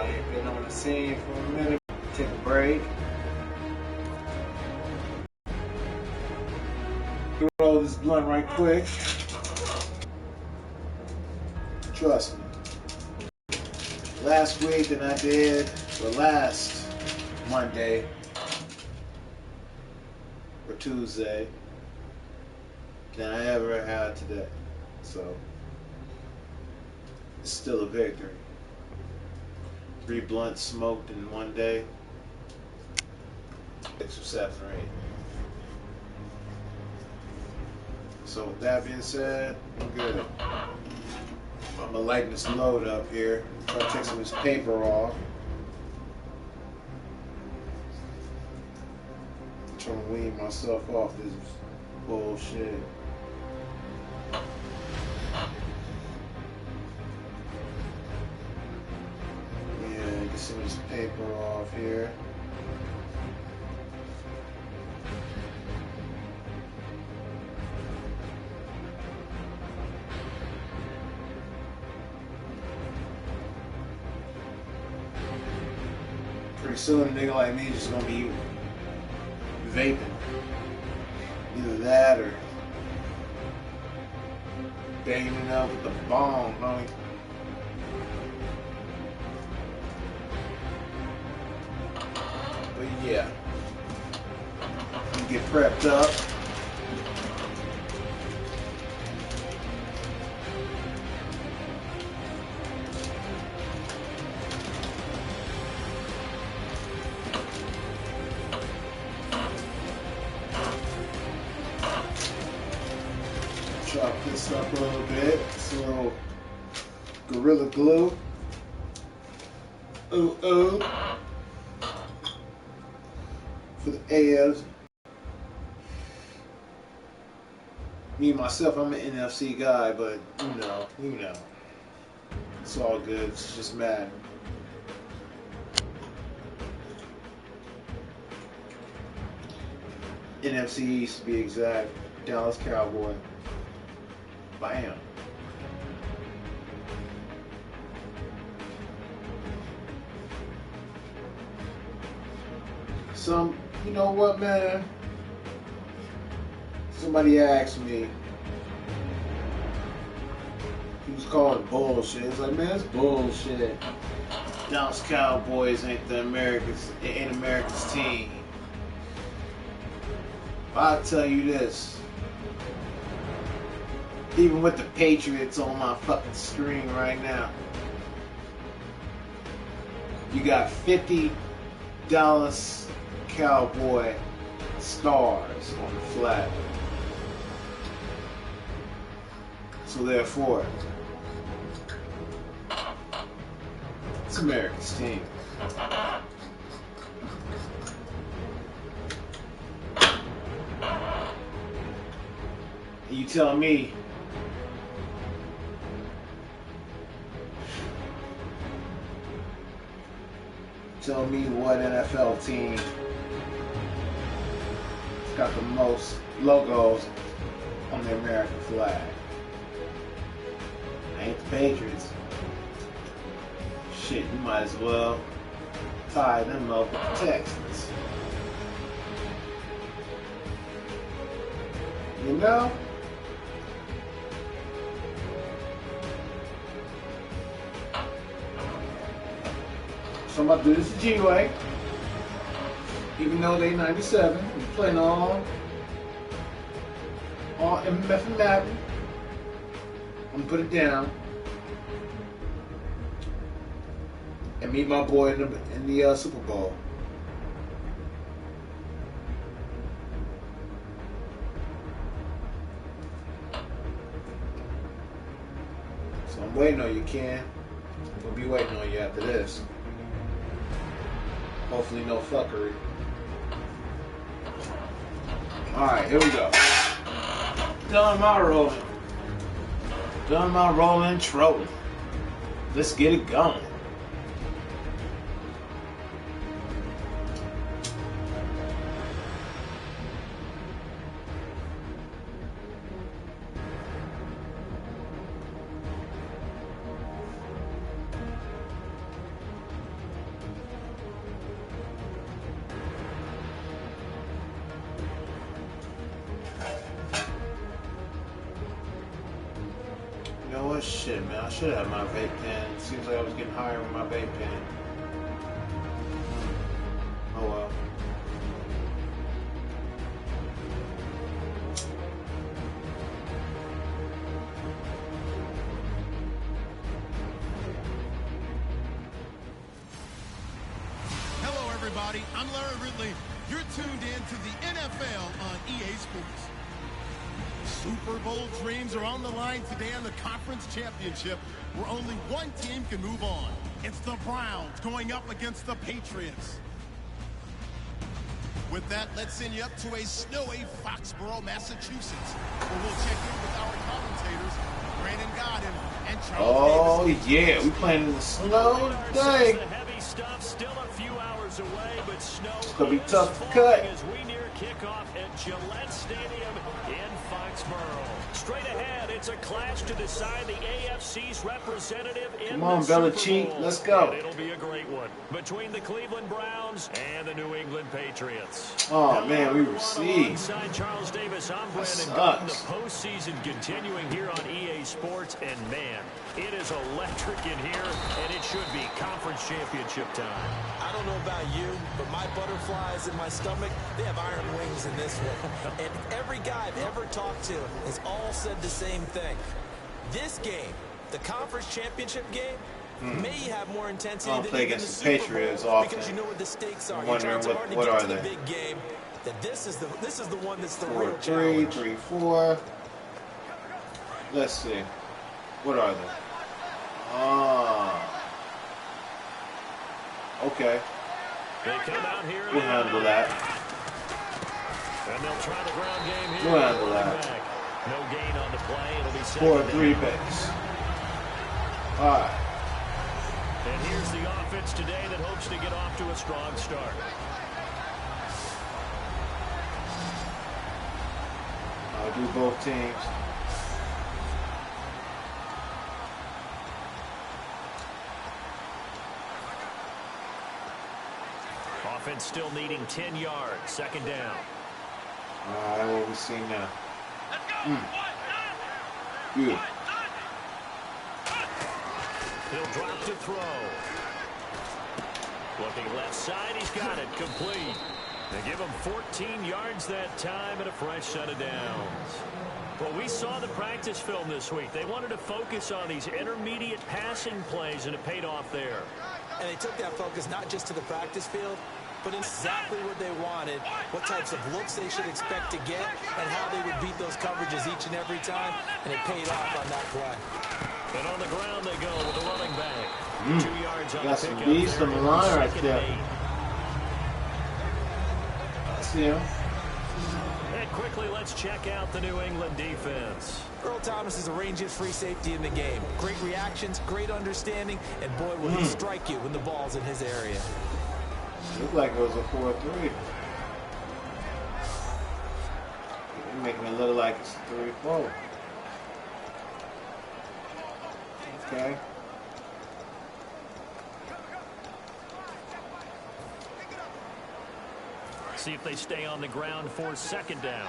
I ain't been on the scene for a minute. Take a break. Roll this blunt right quick. Trust me. Last week than I did the last Monday or Tuesday than I ever had today. So it's still a victory. 3 blunts smoked in one day. 6 or 7 or 8. So with that being said, I'm good. I'm gonna lighten this load up here. Try to take some of this paper off. I'm trying to wean myself off this bullshit. Yeah, get some of this paper off here. Pretty soon, a nigga like me is just gonna be vaping. Either that or banging it up with the bong, homie. But yeah, get prepped up. Chop this up a little bit. It's a little Gorilla Glue. Ooh, ooh. For the AFs. Me, myself, I'm an NFC guy, but you know. It's all good. It's just mad. NFC East to be exact. Dallas Cowboy. Bam. You know what, man? Somebody asked me. He was calling bullshit. It's like, man, it's bullshit. Dallas Cowboys ain't America's team. I'll tell you this. Even with the Patriots on my fucking screen right now, you got 50 Dallas Cowboy stars on the flag. So therefore, it's America's team. And you tell me what NFL team got the most logos on the American flag. Ain't the Patriots. Shit, you might as well tie them up with the Texans. You know? So I'm about to do this the G-Way. Even though they 97, we're playing all MF and Madden. I'm gonna put it down and meet my boy in the Super Bowl. So I'm waiting on you, Ken. We'll be waiting on you after this. Hopefully no fuckery. Alright, here we go. Done my rolling. Done my rolling, trolling. Let's get it going. shit, man. I should have my vape pen. Seems like I was getting higher with my vape pen. Oh well. Hello, everybody. I'm Larry Ridley. You're tuned in to the NFL on EA Sports. Super Bowl dreams are on the line today on the conference championship, where only one team can move on. It's the Browns going up against the Patriots. With that, let's send you up to a snowy Foxborough, Massachusetts, where we'll check in with our commentators, Brandon Godden and Charles Davis. Yeah, we playing in the snow today. The heavy stuff still a few hours away, but snow It's gonna be is tough to falling cut. as we near kickoff at Gillette Stadium in Foxborough. Straight ahead, it's a clash to decide the AFC's representative in Come on, the Super Belichick, Bowl. let's go. And it'll be a great one between the Cleveland Browns and the New England Patriots. Oh man, we Hello, received. alongside Charles Davis, I'm Brandon sucks. Godden. The postseason continuing here on EA Sports, and man, it is electric in here, and it should be conference championship time. I don't know about you, but my butterflies in my stomach, they have iron wings in this one. And every guy I've ever talked to has all said the same thing. This game, the conference championship game, may have more intensity I don't than play even against the the Super Patriots Bowl, often. because you know what the stakes are. I'm You're trying wondering so hard to what get are to the they? big game. That this is the one that's the 4, real 3, challenge. 3, 4. Let's see. What are they? Okay. They come out here We'll handle that. and they'll try the ground game here. We'll handle Running that. back. No gain on the play. It'll be 4, second 3 down. base. Alright. And here's the offense today that hopes to get off to a strong start. I'll do both teams. Offense still needing 10 yards. Second down. Alright, what we see now? Good. He'll drop to throw. Looking left side, he's got it. Complete. They give him 14 yards that time and a fresh set of downs. Well, we saw the practice film this week. They wanted to focus on these intermediate passing plays, and it paid off there. And they took that focus not just to the practice field, but exactly what they wanted, what types of looks they should expect to get, and how they would beat those coverages each and every time, and it paid off on that play. And on the ground they go with the running back. 2 yards on Got the some pickup beast there. on the line right Second and there. 8. I see him. And quickly, let's check out the New England defense. Earl Thomas is a range-hit free safety in the game. Great reactions, great understanding, and boy, will he strike you when the ball's in his area. Looked like it was a 4-3. You're making it look like it's a 3-4. Okay. See if they stay on the ground for second down.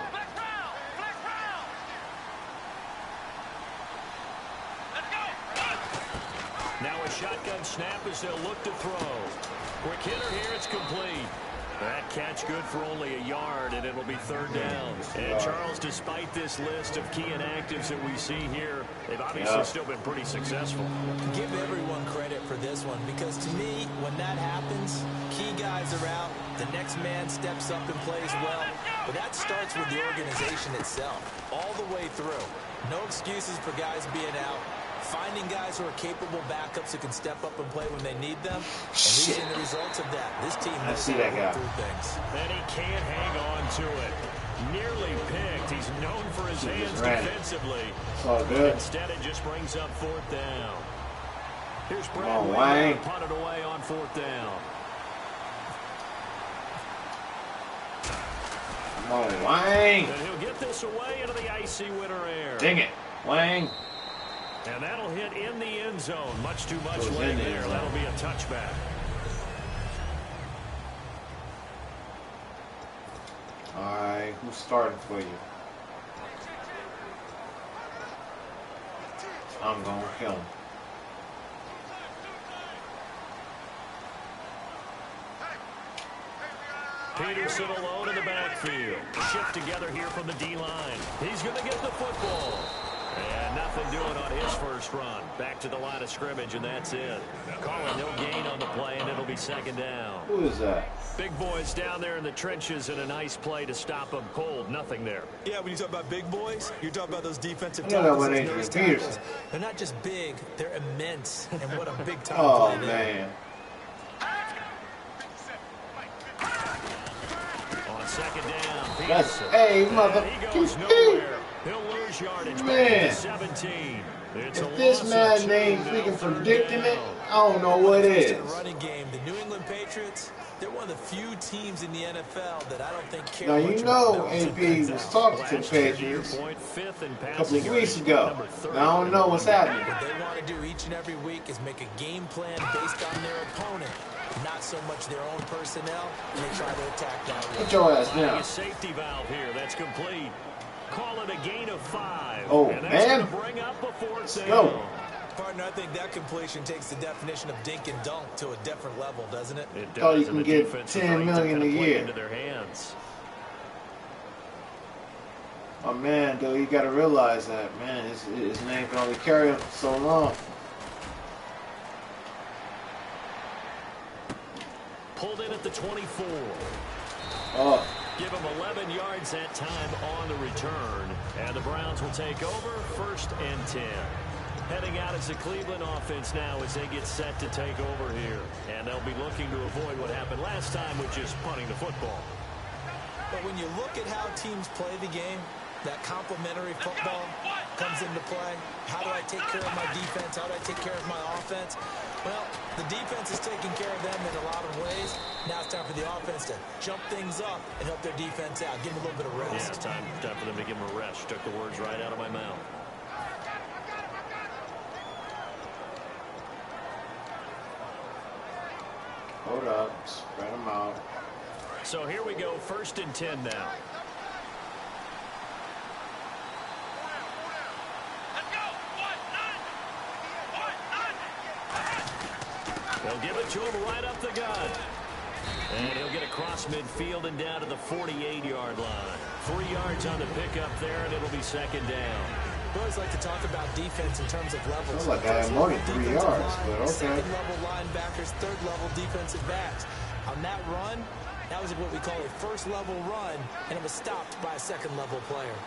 Now a shotgun snap as they'll look to throw. Quick hitter here, it's complete. That catch good for only a yard, and it'll be third down. And Charles, despite this list of key inactives that we see here, they've obviously still been pretty successful. Give everyone credit for this one, because to me, when that happens, key guys are out, the next man steps up and plays well, but that starts with the organization itself, all the way through. No excuses for guys being out. Finding guys who are capable backups who can step up and play when they need them, and seeing the results of that. This team knows how to work through things. And he can't hang on to it. Nearly picked. He's known for his hands defensively. It's all good. Instead, it just brings up fourth down. Here's Come Brad on, Wayne Wang. punted away on fourth down. Come on, Wang. And he'll get this away into the icy winter air. Dang it, Wang. And that'll hit in the end zone. Much too much Goes leg in the there. end zone. That'll be a touchback. All right, who's starting for you? I'm gonna kill him. Peterson alone in the backfield. Shift together here from the D-line. He's going to get the football. And nothing doing on his first run. Back to the line of scrimmage, and that's it. Calling no gain on the play, and it'll be second down. Who is that? Big boys down there in the trenches, and a nice play to stop them cold. Nothing there. Yeah, when you talk about big boys, you're talking about those defensive tackles. They're not just big, they're immense. And what a big time oh, play man. On second down, Peterson. Peterson. Hey, mother. He goes nowhere. He'll lose yardage. Man. 17. It's if this man ain't freaking predicting it, I don't know what it is. Running game, the New England Patriots, they're one of the few teams in the NFL that I don't think care now, much you know about AP was talking to the Patriots a couple of weeks ago. Now, I don't know what's happening. What they want to do each and every week is make a game plan based on their opponent, not so much their own personnel, and they try to attack that way. Put your ass down. A safety valve here. That's complete. Call it a gain of 5. Oh, and that's man. gonna bring up a fourth down. Go. Partner, I think that completion takes the definition of dink and dunk to a different level, doesn't it? It Thought does, you can get $10 million a year. Into their hands. Oh, man, though, you got to realize that, man, his name can only carry him so long. Pulled in at the 24. Oh. Give him 11 yards that time on the return. And the Browns will take over, 1st and 10. Heading out as the Cleveland offense now as they get set to take over here. And they'll be looking to avoid what happened last time, which is punting the football. But when you look at how teams play the game, that complementary football comes into play. How do I take care of my defense? How do I take care of my offense? Well, the defense is taking care of them in a lot of ways. Now it's time for the offense to jump things up and help their defense out. Give them a little bit of rest. Yeah, it's time for them to give them a rest. Took the words right out of my mouth. Hold up. Spread them out. So here we go. 1st and 10 now. They'll give it to him right up the gut. And he'll get across midfield and down to the 48-yard line. 3 yards on the pickup there, and it'll be second down. We always like to talk about defense in terms of levels. Sounds like I had more than 3 yards, but okay. Second-level linebackers, third-level defensive backs. On that run, that was what we call a first-level run, and it was stopped by a second-level player.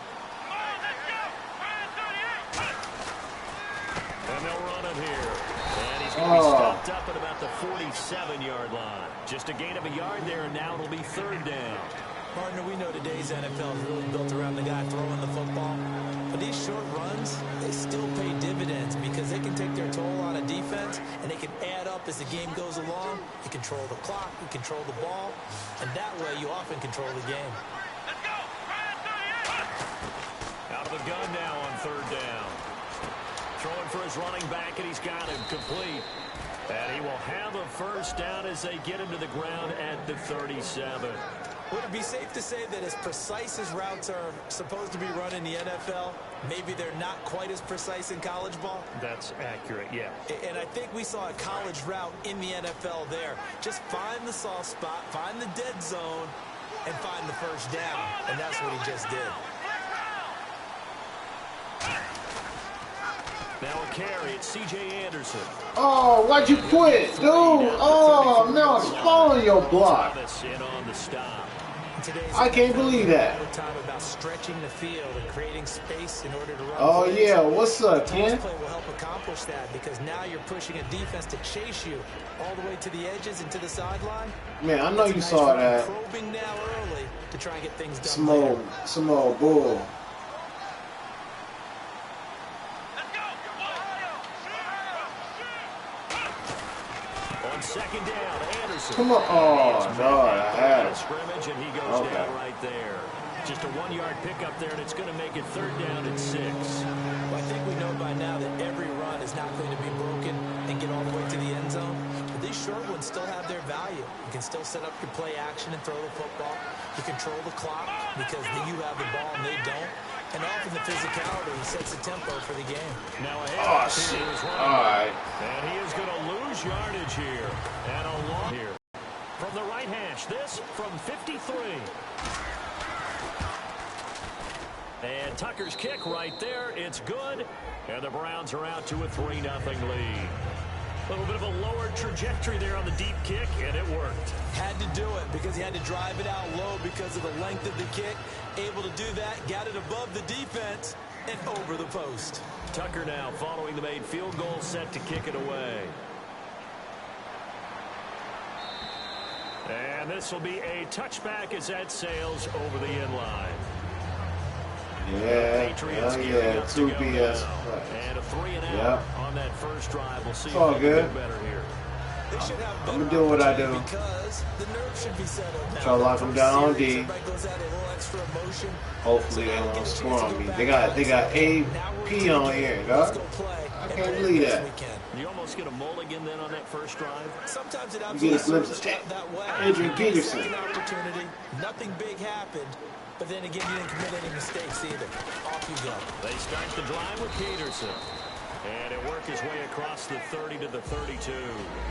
And they'll run it here. And he's going to be stopped up at about the 47-yard line. Just a gain of a yard there, and now it'll be 3rd down. Partner, we know today's NFL is really built around the guy throwing the football. But these short runs, they still pay dividends because they can take their toll on a defense, and they can add up as the game goes along. You control the clock, you control the ball, and that way you often control the game. Out of the gun now on 3rd down. Throwing for his running back, and he's got him complete. And he will have a 1st down as they get him to the ground at the 37. Would it be safe to say that as precise as routes are supposed to be run in the NFL, maybe they're not quite as precise in college ball? That's accurate, yeah. And I think we saw a college route in the NFL there. Just find the soft spot, find the dead zone, and find the 1st down. And that's what he just did. Now a carry, it's C.J. Anderson. Oh, why'd you quit, dude? Oh, now it's following your block. In on the stop. I can't believe that. About stretching the field and creating space in order to run. Oh plays. yeah, what's up, Ken? Play will help accomplish that because now you're pushing a defense to chase you all the way to the edges and to the sideline. Man, I know you saw that. Probing now early to try and get things done. Some old bull. On 2nd down, Anderson. Come on. Oh, no, I had it. Scrimmage, and he goes down right there. Just a 1-yard pickup there, and it's going to make it 3rd down and 6. Well, I think we know by now that every run is not going to be broken and get all the way to the end zone. But these short ones still have their value. You can still set up your play action and throw the football. You control the clock because you have the ball and they don't. And often the physicality sets the tempo for the game. Now Oh, shit. All right. And he is going to lose yardage here. And a long here. From the right hash, this from 53. And Tucker's kick right there. It's good. And the Browns are out to a 3-0 lead. A little bit of a lower trajectory there on the deep kick, and it worked. Had to do it because he had to drive it out low because of the length of the kick. Able to do that, got it above the defense and over the post. Tucker now following the made field goal, set to kick it away. And this will be a touchback as that sails over the end line. Yeah, yeah, 2 BS. And a 3-and-out on that first drive. We'll see it's all if good. Better here. I'm gonna do what I do. Try to lock them down on D. Hopefully they won't score on me. They got AP on here, dog. I can't believe that. You almost get a mulligan then on that first drive. Sometimes it you get a glimpse of Adrian Peterson. Nothing big happened. But then again, you didn't commit any mistakes either. Off you go. They start the drive with Peterson. And it worked his way across the 30 to the 32.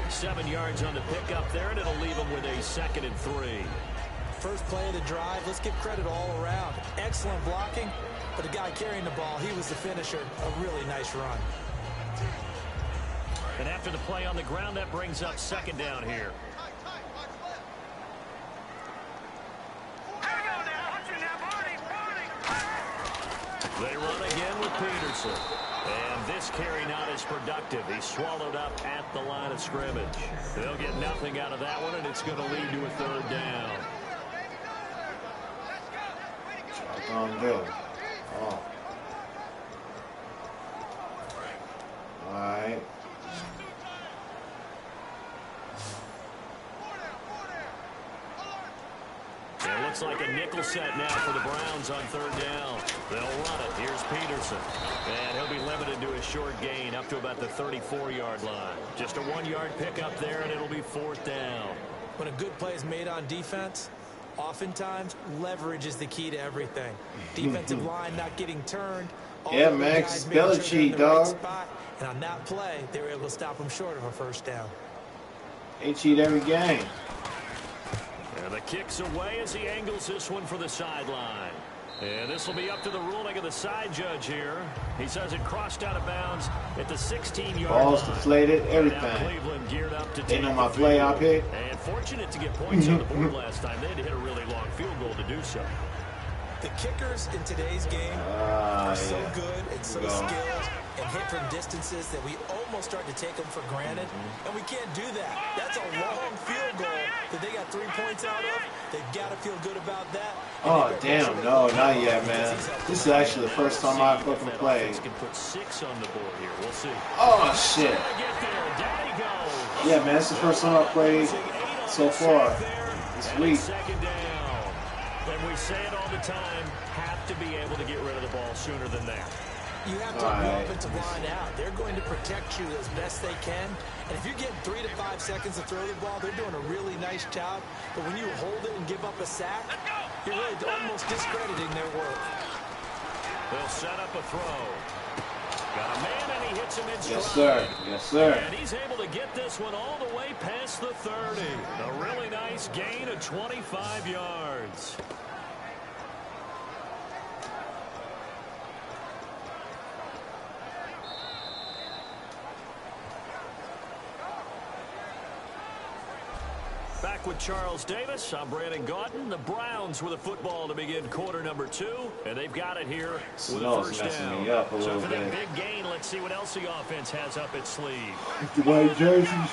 7 yards on the pickup there, and it'll leave him with a 2nd and 3. First play of the drive, let's give credit all around. Excellent blocking, but the guy carrying the ball, he was the finisher. A really nice run. And after the play on the ground, that brings up 2nd down here. They run again with Peterson. And this carry not as productive. He's swallowed up at the line of scrimmage. They'll get nothing out of that one, and it's going to lead to a 3rd down. Oh. All right. It looks like a nickel set now for the Browns on 3rd down. They'll run it. Here's Peterson. And he'll be limited to a short gain up to about the 34-yard line. Just a 1-yard pickup there, and it'll be 4th down. When a good play is made on defense, oftentimes leverage is the key to everything. Defensive line not getting turned. Yeah, Max, Belichick, dog. And on that play, they were able to stop him short of a 1st down. They cheat every game. And the kick's away as he angles this one for the sideline. And this will be up to the ruling of the side judge here. He says it crossed out of bounds at the 16-yard line. Balls deflated, everything. Cleveland geared up to they know my play out here. And fortunate to get points on the board last time. They had to hit a really long field goal to do so. The kickers in today's game are so good and so skilled and hit from distances that we almost start to take them for granted. And we can't do that. That's a long field goal that they got 3 points out of. They've got to feel good about that. Oh, damn. No, not yet, man. This is actually the first time I fucking played. Can put 6 on the board here. We'll see. Oh, shit. Yeah, man. It's the first time I played so far this week. 2nd down. And we say it all the time, have to be able to get rid of the ball sooner than that. You have to have the offensive line out. They're going to protect you as best they can. And if you're getting 3 to 5 seconds to throw the ball, they're doing a really nice job. But when you hold it and give up a sack, you're really almost discrediting their work. They'll set up a throw. Got a man, and he hits him in stride. Yes, sir. Yes, sir. And he's able to get this one all the way past the 30. A really nice gain of 25 yards. Back with Charles Davis, I'm Brandon Gaudin. The Browns with a football to begin quarter number 2, and they've got it here with a 1st down. Me up a so little for bit. that big gain, let's see what else the offense has up its sleeve. The white jerseys.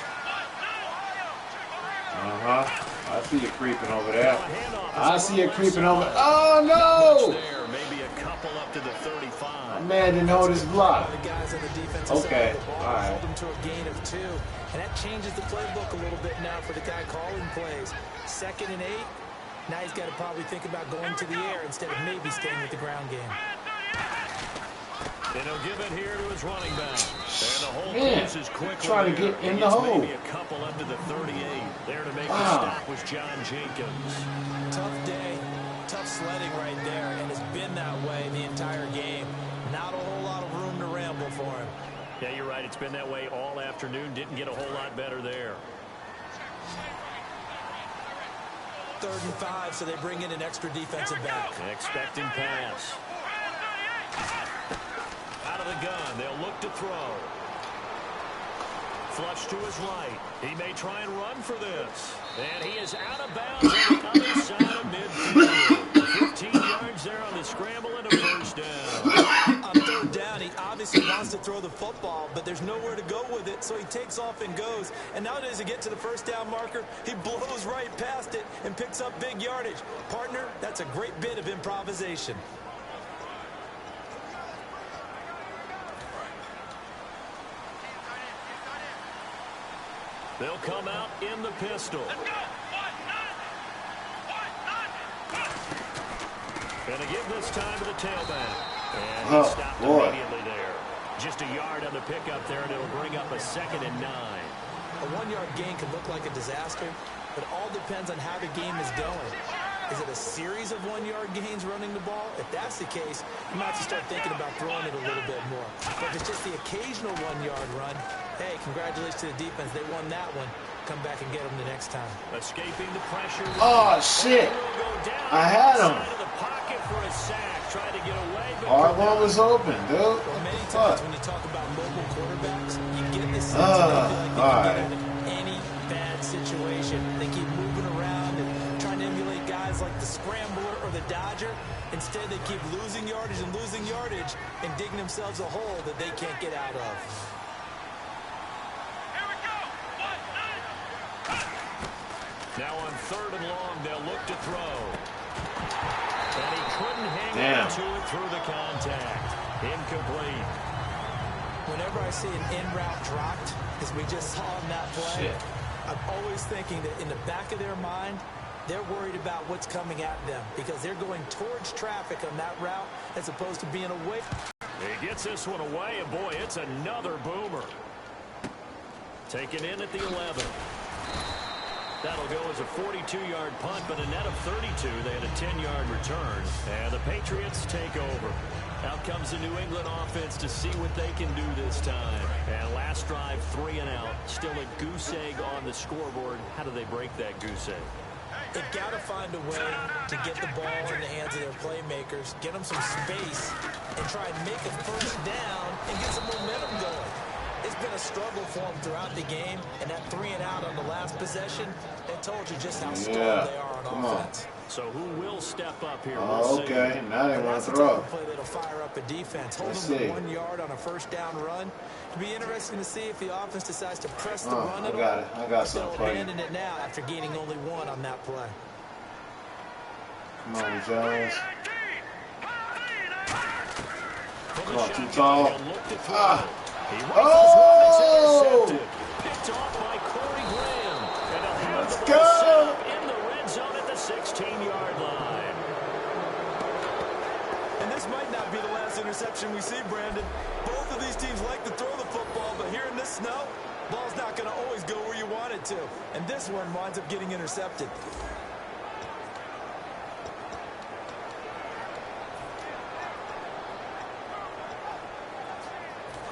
I see you creeping over there. I see you creeping over. Oh, no! There, maybe a couple up to the 35. Man didn't hold his block. The guys on the defensive Okay, side of the ball all right. hold them to a gain of 2. And that changes the playbook a little bit now for the guy calling plays. 2nd and 8. Now he's got to probably think about going to the air instead of maybe staying with the ground game. And he'll give it here to his running back. And the hole closes quickly. Trying to get in the hole. Maybe a couple up to the 38. There to make the stop was John Jenkins. Tough day, tough sledding right there, and it's been that way the entire game. Not a whole lot of room to ramble for him. Yeah, you're right. It's been that way all afternoon. Didn't get a whole lot better there. 3rd and 5, so they bring in an extra defensive back. Expecting pass. Out of the gun. They'll look to throw. Flush to his right. He may try and run for this. And he is out of bounds on the other side of midfield. 15 yards there on the scramble and a first down. On 3rd down, he obviously wants to throw the football, but there's nowhere to go with it, so he takes off and goes. And nowadays, to get to the 1st down marker, he blows right past it and picks up big yardage. Partner, that's a great bit of improvisation. They'll come out in the pistol. Gonna give this time to the tailback. And he stopped immediately there. Just a yard on the pickup there, and it'll bring up a 2nd and 9. A 1-yard gain can look like a disaster, but it all depends on how the game is going. Is it a series of 1-yard gains running the ball? If that's the case, you might have to start thinking about throwing it a little bit more. But if it's just the occasional 1-yard run, hey, congratulations to the defense. They won that one. Come back and get them the next time. Escaping the pressure. Oh, shit. I had him. Our one was open, dude. Well, many times when you talk about mobile quarterbacks, you get this sense that they feel like they can get out of any bad situation. They keep moving around and trying to emulate guys like the scrambler or the dodger. Instead, they keep losing yardage and digging themselves a hole that they can't get out of. Now on 3rd and long, they'll look to throw. And he couldn't hang on to it through the contact. Incomplete. Whenever I see an in-route dropped, as we just saw in that play, I'm always thinking that in the back of their mind, they're worried about what's coming at them because they're going towards traffic on that route as opposed to being away. He gets this one away, and boy, it's another boomer. Taken in at the 11. That'll go as a 42-yard punt, but a net of 32. They had a 10-yard return, and the Patriots take over. Out comes the New England offense to see what they can do this time. And last drive, 3 and out. Still a goose egg on the scoreboard. How do they break that goose egg? They've got to find a way to get the ball in the hands of their playmakers, get them some space, and try and make a 1st down and get some momentum going. It's been a struggle for them throughout the game, and that 3 and out on the last possession, it told you just how stalled they are on offense. So who will step up here? Okay, now they want to throw. Play that'll fire up a defense. Hold them to 1 yard on a 1st down run. It'll be interesting to see if the offense decides to press the run at all. I got something for you. They'll abandon it now after gaining only 1 on that play. Come on, Jones. Come on, too tall. Oh! Picked off by Corey Graham. And let's go! In the red zone at the 16-yard line. And this might not be the last interception we see, Brandon. Both of these teams like to throw the football, but here in this snow, ball's not going to always go where you want it to. And this one winds up getting intercepted.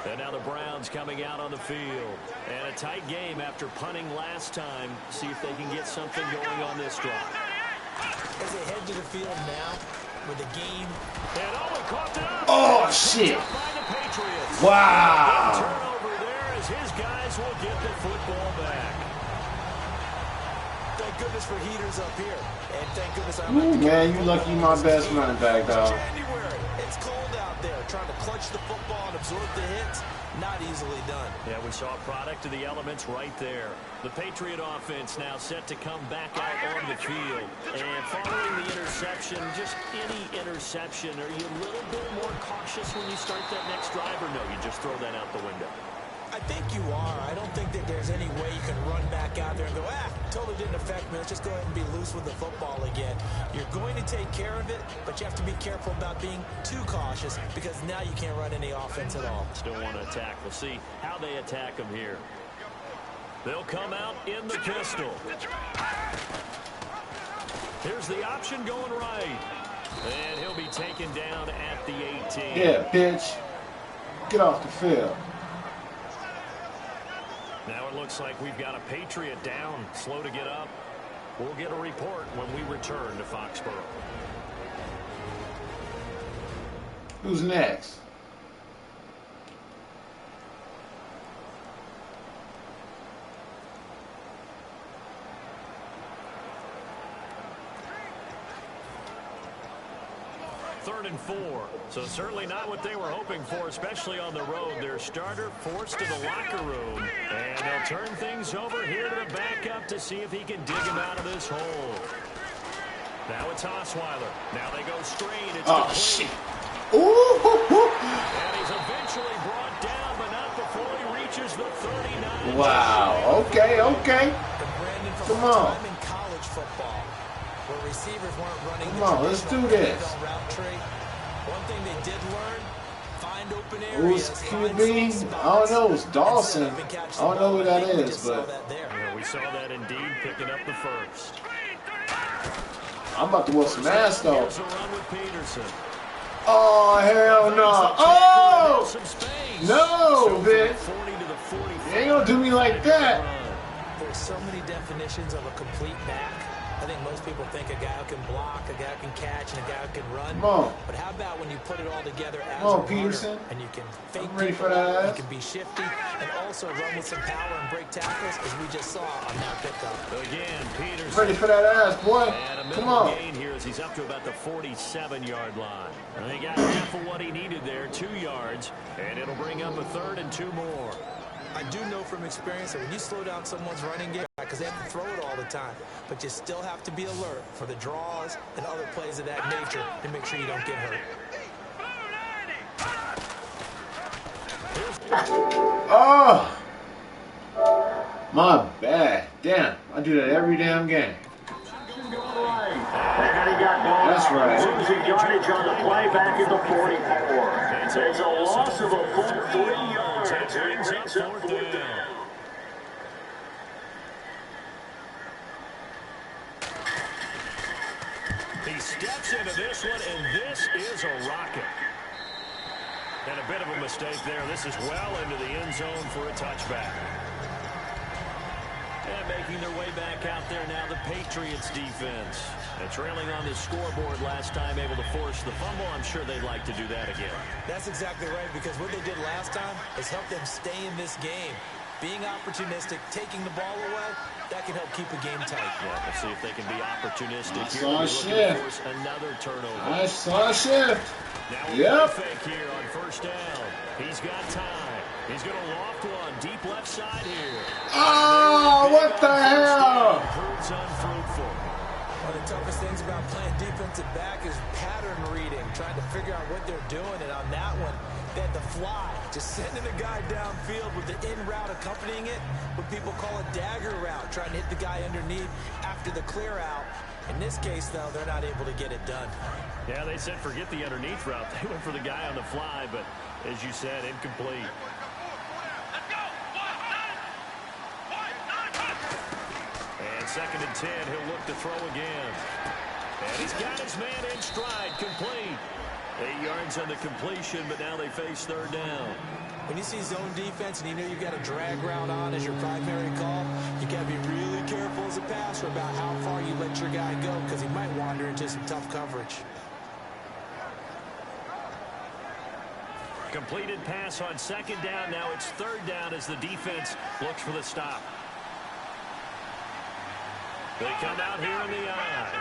And now the Browns coming out on the field. And a tight game after punting last time. See if they can get something going on this drive. As they head to the field now with the game. And caught it up. Oh, shit. By the Patriots. Wow. Turnover there as his guys will get the football back. Thank goodness for heaters up here. And thank goodness man, you lucky my best running back, dog. January. It's cold out there. Trying to clutch the football and absorb the hits. Not easily done. Yeah, we saw a product of the elements right there. The Patriot offense now set to come back out on the field. And following the interception, just any interception, are you a little bit more cautious when you start that next drive, or no, you just throw that out the window? I think you are. I don't think that there's any way you can run back out there and go, totally didn't affect me. Let's just go ahead and be loose with the football again. You're going to take care of it, but you have to be careful about being too cautious because now you can't run any offense at all. Still want to attack. We'll see how they attack him here. They'll come out in the pistol. Here's the option going right. And he'll be taken down at the 18. Yeah, bitch. Get off the field. Now it looks like we've got a Patriot down, slow to get up. We'll get a report when we return to Foxborough. Who's next? Third and 4. So certainly not what they were hoping for, especially on the road. Their starter forced to the locker room. And they'll turn things over here to the backup to see if he can dig him out of this hole. Now it's Osweiler. Now they go straight. It's oh, complete. Shit. Ooh. And he's eventually brought down, but not before he reaches the 39. Wow. Okay, okay. Come on. In college football, where receivers weren't running. Come on, let's do this. One thing they did learn: find open Who's areas. QB? I don't know. It's Dawson. I don't know who that is, but yeah, we saw that indeed, picking up the first. I'm about to whoop some ass though. Here's a run with Peterson. Oh hell no! Oh no, bitch! You ain't gonna do me like that. There's so many definitions of a complete back. I think most people think a guy who can block, a guy who can catch, and a guy who can run. Come on. But how about when you put it all together as Come on, a Peterson. runner, and you can fake I'm ready people for that out, ass. you can be shifty, and also run with some power and break tackles, as we just saw on that pickup. Again, Peterson. Ready for that ass, boy. And a Come on. gain here as he's up to about the 47-yard line. And he got half of what he needed there, 2 yards, and it'll bring up a third and 2 more. I do know from experience that when you slow down someone's running game, because they have to throw it all the time, but you still have to be alert for the draws and other plays of that nature to make sure you don't get hurt. Oh, my bad. Damn, I do that every damn game. That's right. Losing yardage on the play back at the 44. It's a loss of a full 3 yards. It brings up 4th down. He steps into this one, and this is a rocket. And a bit of a mistake there. This is well into the end zone for a touchback. And making their way back out there now, the Patriots defense. And trailing on the scoreboard last time, able to force the fumble. I'm sure they'd like to do that again. That's exactly right, because what they did last time is help them stay in this game. Being opportunistic, taking the ball away, that can help keep a game tight. Yeah, we'll see if they can be opportunistic here. Saw a shift. Force another turnover. I saw a shift. Now Yep. fake here on first down. He's got time. He's going to loft one deep left side here. Oh, what the hell? Proves unfruitful. One of the toughest things about playing defensive back is pattern reading, trying to figure out what they're doing. And on that one, they had the fly, just sending the guy downfield with the in route accompanying it, what people call a dagger route, trying to hit the guy underneath after the clear out. In this case, though, they're not able to get it done. Yeah, they said forget the underneath route. They went for the guy on the fly, but as you said, incomplete. And 2nd and 10, he'll look to throw again. And he's got his man in stride, complete. 8 yards on the completion, but now they face 3rd down. When you see zone defense and you know you've got a drag route on as your primary call, you got to be really careful as a passer about how far you let your guy go, because he might wander into some tough coverage. Completed pass on 2nd down. Now it's 3rd down as the defense looks for the stop. They come out here in the eye.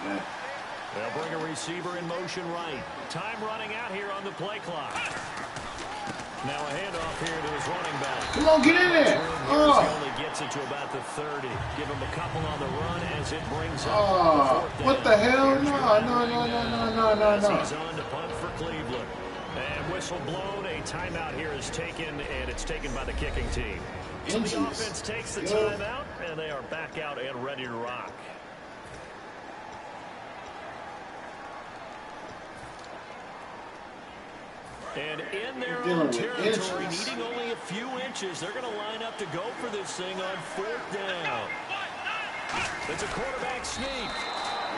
Yeah. They'll bring a receiver in motion right. Time running out here on the play clock. Now a handoff here to his running back. Come on, get in there. He only gets it to about the 30. Give him a couple on the run as it brings up Oh, the 4th what down. the hell? No. He's on to punt for Cleveland. And with whistle blown. A timeout here is taken, and it's taken by the kicking team. So the offense takes the timeout, and they are back out and ready to rock. And in their own territory, needing only a few inches, they're going to line up to go for this thing on 4th down. It's a quarterback sneak.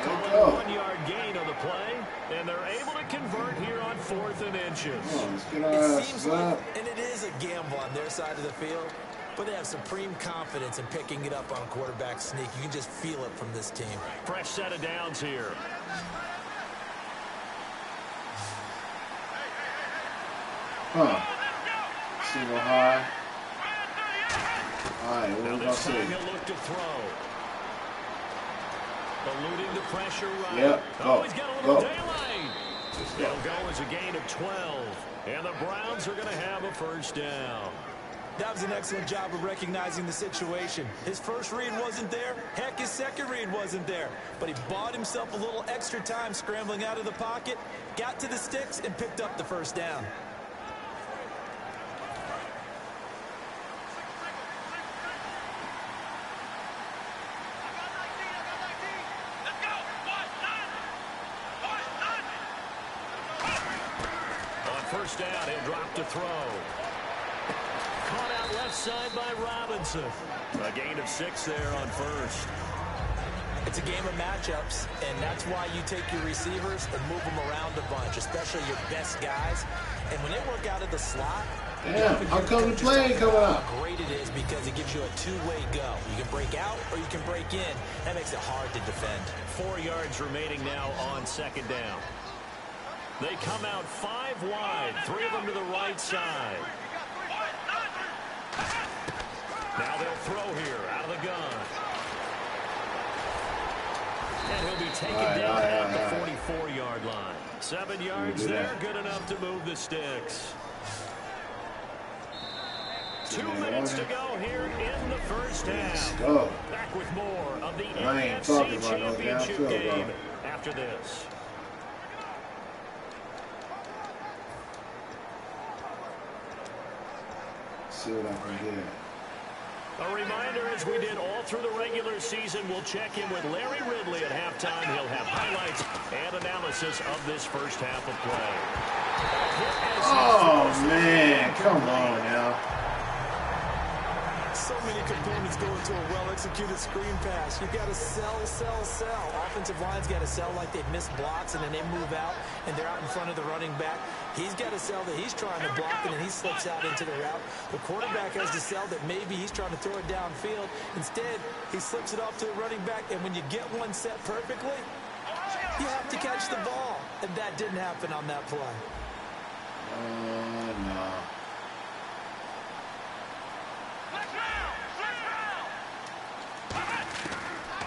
Calling a 1-yard gain on the play, and they're able to convert here on 4th and inches. It seems like, and it is a gamble on their side of the field, but they have supreme confidence in picking it up on a quarterback sneak. You can just feel it from this team. Fresh set of downs here. Single high. All right, what now we this gonna time see? he'll look to throw. Eluding the pressure right. Yep, go, He's got a go. little daylight. It'll go as a gain of 12. And the Browns are going to have a 1st down. That was an excellent job of recognizing the situation. His first read wasn't there. Heck, his second read wasn't there. But he bought himself a little extra time scrambling out of the pocket, got to the sticks, and picked up the 1st down. On 1st down, he'll drop to throw. Caught out left side by Robinson. A gain of 6 there on 1st. It's a game of matchups, and that's why you take your receivers and move them around a bunch, especially your best guys. And when they work out of the slot, damn, how come the play coming out? How great it is because it gives you a two-way go. You can break out or you can break in. That makes it hard to defend. 4 yards remaining now on 2nd down. They come out 5 wide, 3 of them to the right side. Now they'll throw here out of the gun. And he'll be taken down at the 44-yard line. 7 yards there, good enough to move the sticks. 2 minutes to go here in the 1st half. Back with more of the NFC Championship game after this. See what I can get. A reminder, as we did all through the regular season, we'll check in with Larry Ridley at halftime. He'll have highlights and analysis of this 1st half of play. Oh, man. Come on now. So many components go into a well-executed screen pass. You've got to sell. Offensive line's got to sell like they've missed blocks, and then they move out, and they're out in front of the running back. He's got to sell that he's trying to block, and then he slips out into the route. The quarterback has to sell that maybe he's trying to throw it downfield. Instead, he slips it off to the running back, and when you get one set perfectly, you have to catch the ball. And that didn't happen on that play. No.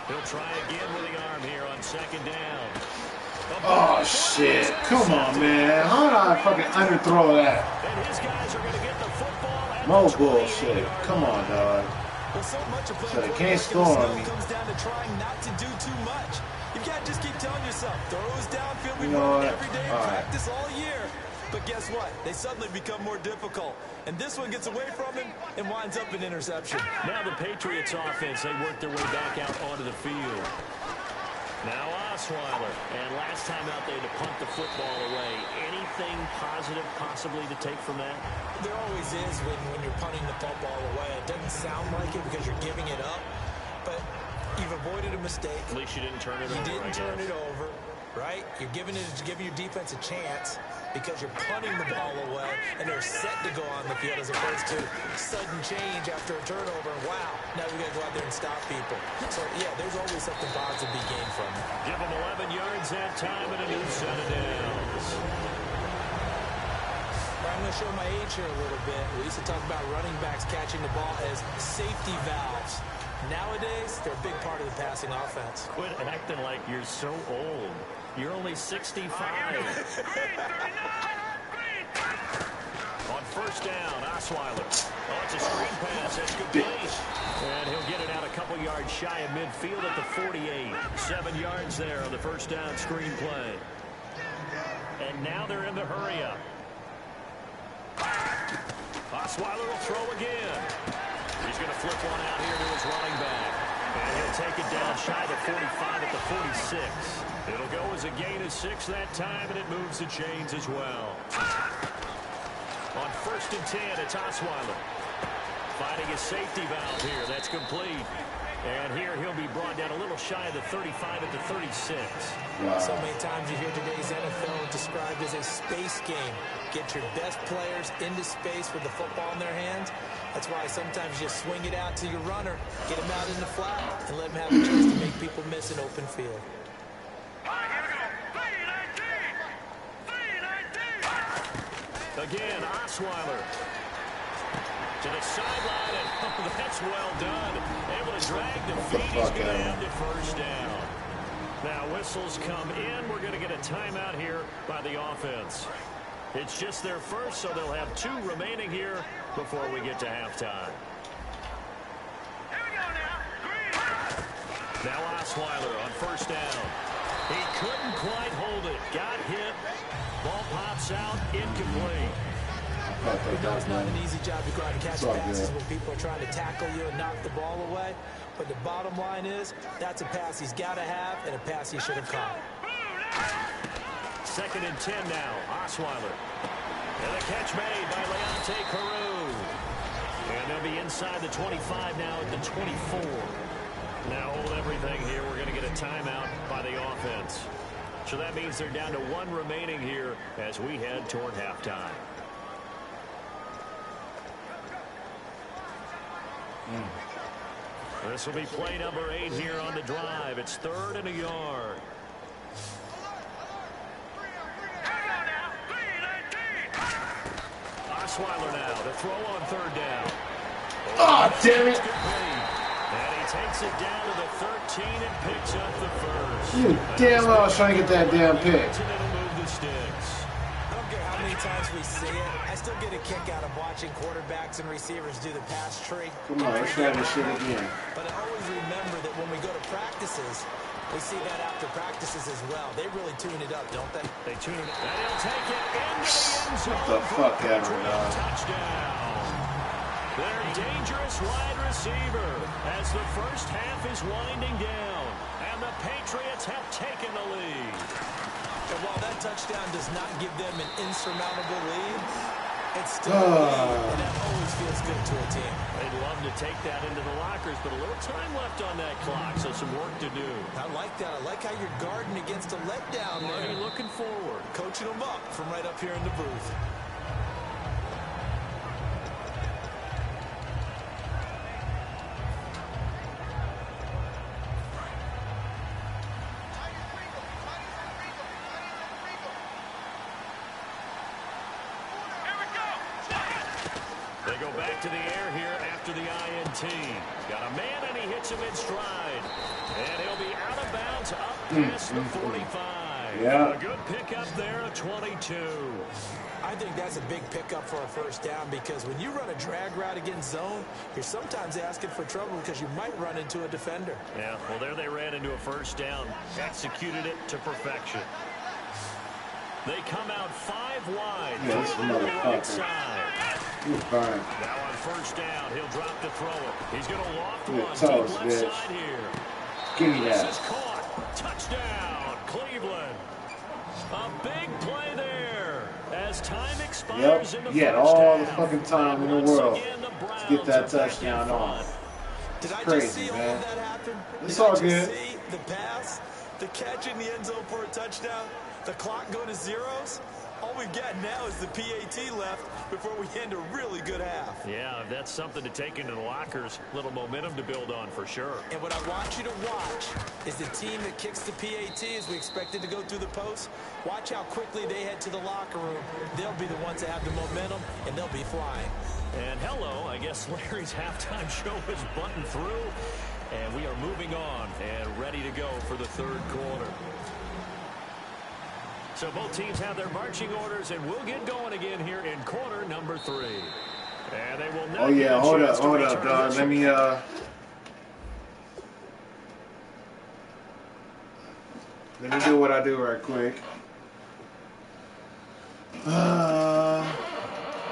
He'll try again with the arm here on 2nd down. Oh, shit. Come on, man. How did I fucking underthrow that? And his guys are going to get the football at More the bullshit. Come on, dog. Well, so much of So they can't score on me. comes down to trying not to do too much. You've got to just keep telling yourself, throws downfield. We You know run what? every day in All right. practice all year. But guess what? They suddenly become more difficult. And this one gets away from him and winds up an interception. Now the Patriots offense, they work their way back out onto the field. Now Osweiler. And last time out, they had to punt the football away. Anything positive possibly to take from that? There always is when you're punting the football away. It doesn't sound like it because you're giving it up. But you've avoided a mistake. At least you didn't turn it over. You didn't turn it over, right? You're giving your defense a chance because you're punting the ball away and they're set to go on the field as opposed to sudden change after a turnover. Wow, now we got to go out there and stop people. So, yeah, there's always something positive to be gained from it. Give them 11 yards that time and a new set of downs. I'm going to show my age here a little bit. We used to talk about running backs catching the ball as safety valves. Nowadays, they're a big part of the passing offense. Quit acting like you're so old. You're only 65. On 1st down, Osweiler. Oh, it's a screen pass. That's good place. And he'll get it out a couple yards shy of midfield at the 48. 7 yards there on the 1st down screen play. And now they're in the hurry up. Osweiler will throw again. He's going to flip one out here to his running back. And he'll take it down shy of the 45 at the 46. It'll go as a gain of 6 that time, and it moves the chains as well. On 1st and 10, it's Osweiler. Finding his safety valve here. That's complete. And here he'll be brought down a little shy of the 35 at the 36. Wow. So many times you hear today's NFL described as a space game. Get your best players into space with the football in their hands. That's why sometimes you swing it out to your runner, get him out in the flat, and let him have a chance to make people miss an open field. Again, Osweiler to the sideline, and oh, that's well done. Able to drag the feet. He's going to have the 1st down. Now whistles come in. We're going to get a timeout here by the offense. It's just their first, so they'll have 2 remaining here before we get to halftime. Now Osweiler on 1st down. He couldn't quite hold it. Got hit. Ball pops out, incomplete. You know it's not an easy job to go out and catch passes when people are trying to tackle you and knock the ball away. But the bottom line is, that's a pass he's got to have and a pass he should have caught. 2nd and 10 now. Osweiler. And a catch made by Leonte Carew. And they'll be inside the 25 now at the 24. Now hold everything here. We're going to get a timeout by the offense. So that means they're down to 1 remaining here as we head toward halftime. This will be play number 8 here on the drive. It's 3rd and a yard. Osweiler now. The throw on 3rd down. Oh, damn it. And he takes it down to the 13 and picks up the 1st. You damn well I was trying to get that damn pick. It'll move the sticks. I don't care how many times we see it. I still get a kick out of watching quarterbacks and receivers do the pass tree. Come on, let's try this shit again. But I always remember that when we go to practices, we see that after practices as well. They really tune it up, don't they? They tune it up. And he'll take it into the end zone. What the fuck ever, dog. Touchdown. Their dangerous wide receiver as the 1st half is winding down. And the Patriots have taken the lead. And while that touchdown does not give them an insurmountable lead, it's still a lead, and that always feels good to a team. They'd love to take that into the lockers, but a little time left on that clock, so some work to do. I like that. I like how you're guarding against a letdown there. You're looking forward. Coaching them up from right up here in the booth. They go back to the air here after the INT. Got a man, and he hits him in stride. And he'll be out of bounds up past the 45. Yeah. A good pickup there at 22. I think that's a big pickup for a 1st down because when you run a drag route against zone, you're sometimes asking for trouble because you might run into a defender. Yeah, well, there they ran into a 1st down. Executed it to perfection. They come out 5 wide. Yeah, this is another right side. You're fine. Now on 1st down, he'll drop the throw. He's going to loft You're one toast, deep left bitch. side here. Give me This that. is caught. Touchdown, Cleveland. A big play there as time expires in the Yep. Yeah, first all the half. fucking time in the Once world again, the to Browns get that are back in touchdown on. front. Did I Crazy, just see all man. of that happen? It's Did all I just good. see the pass, the catch in the end zone for a touchdown, the clock go to zeros? All we've got now is the PAT left before we end a really good half. Yeah, that's something to take into the lockers. Little momentum to build on for sure. And what I want you to watch is the team that kicks the PAT as we expected to go through the post. Watch how quickly they head to the locker room. They'll be the ones that have the momentum, and they'll be flying. And hello, I guess Larry's halftime show is buttoned through. And we are moving on and ready to go for the 3rd quarter. So both teams have their marching orders, and we'll get going again here in quarter number 3. And they will now Oh yeah, hold up, return dog. this. Let me do what I do right quick.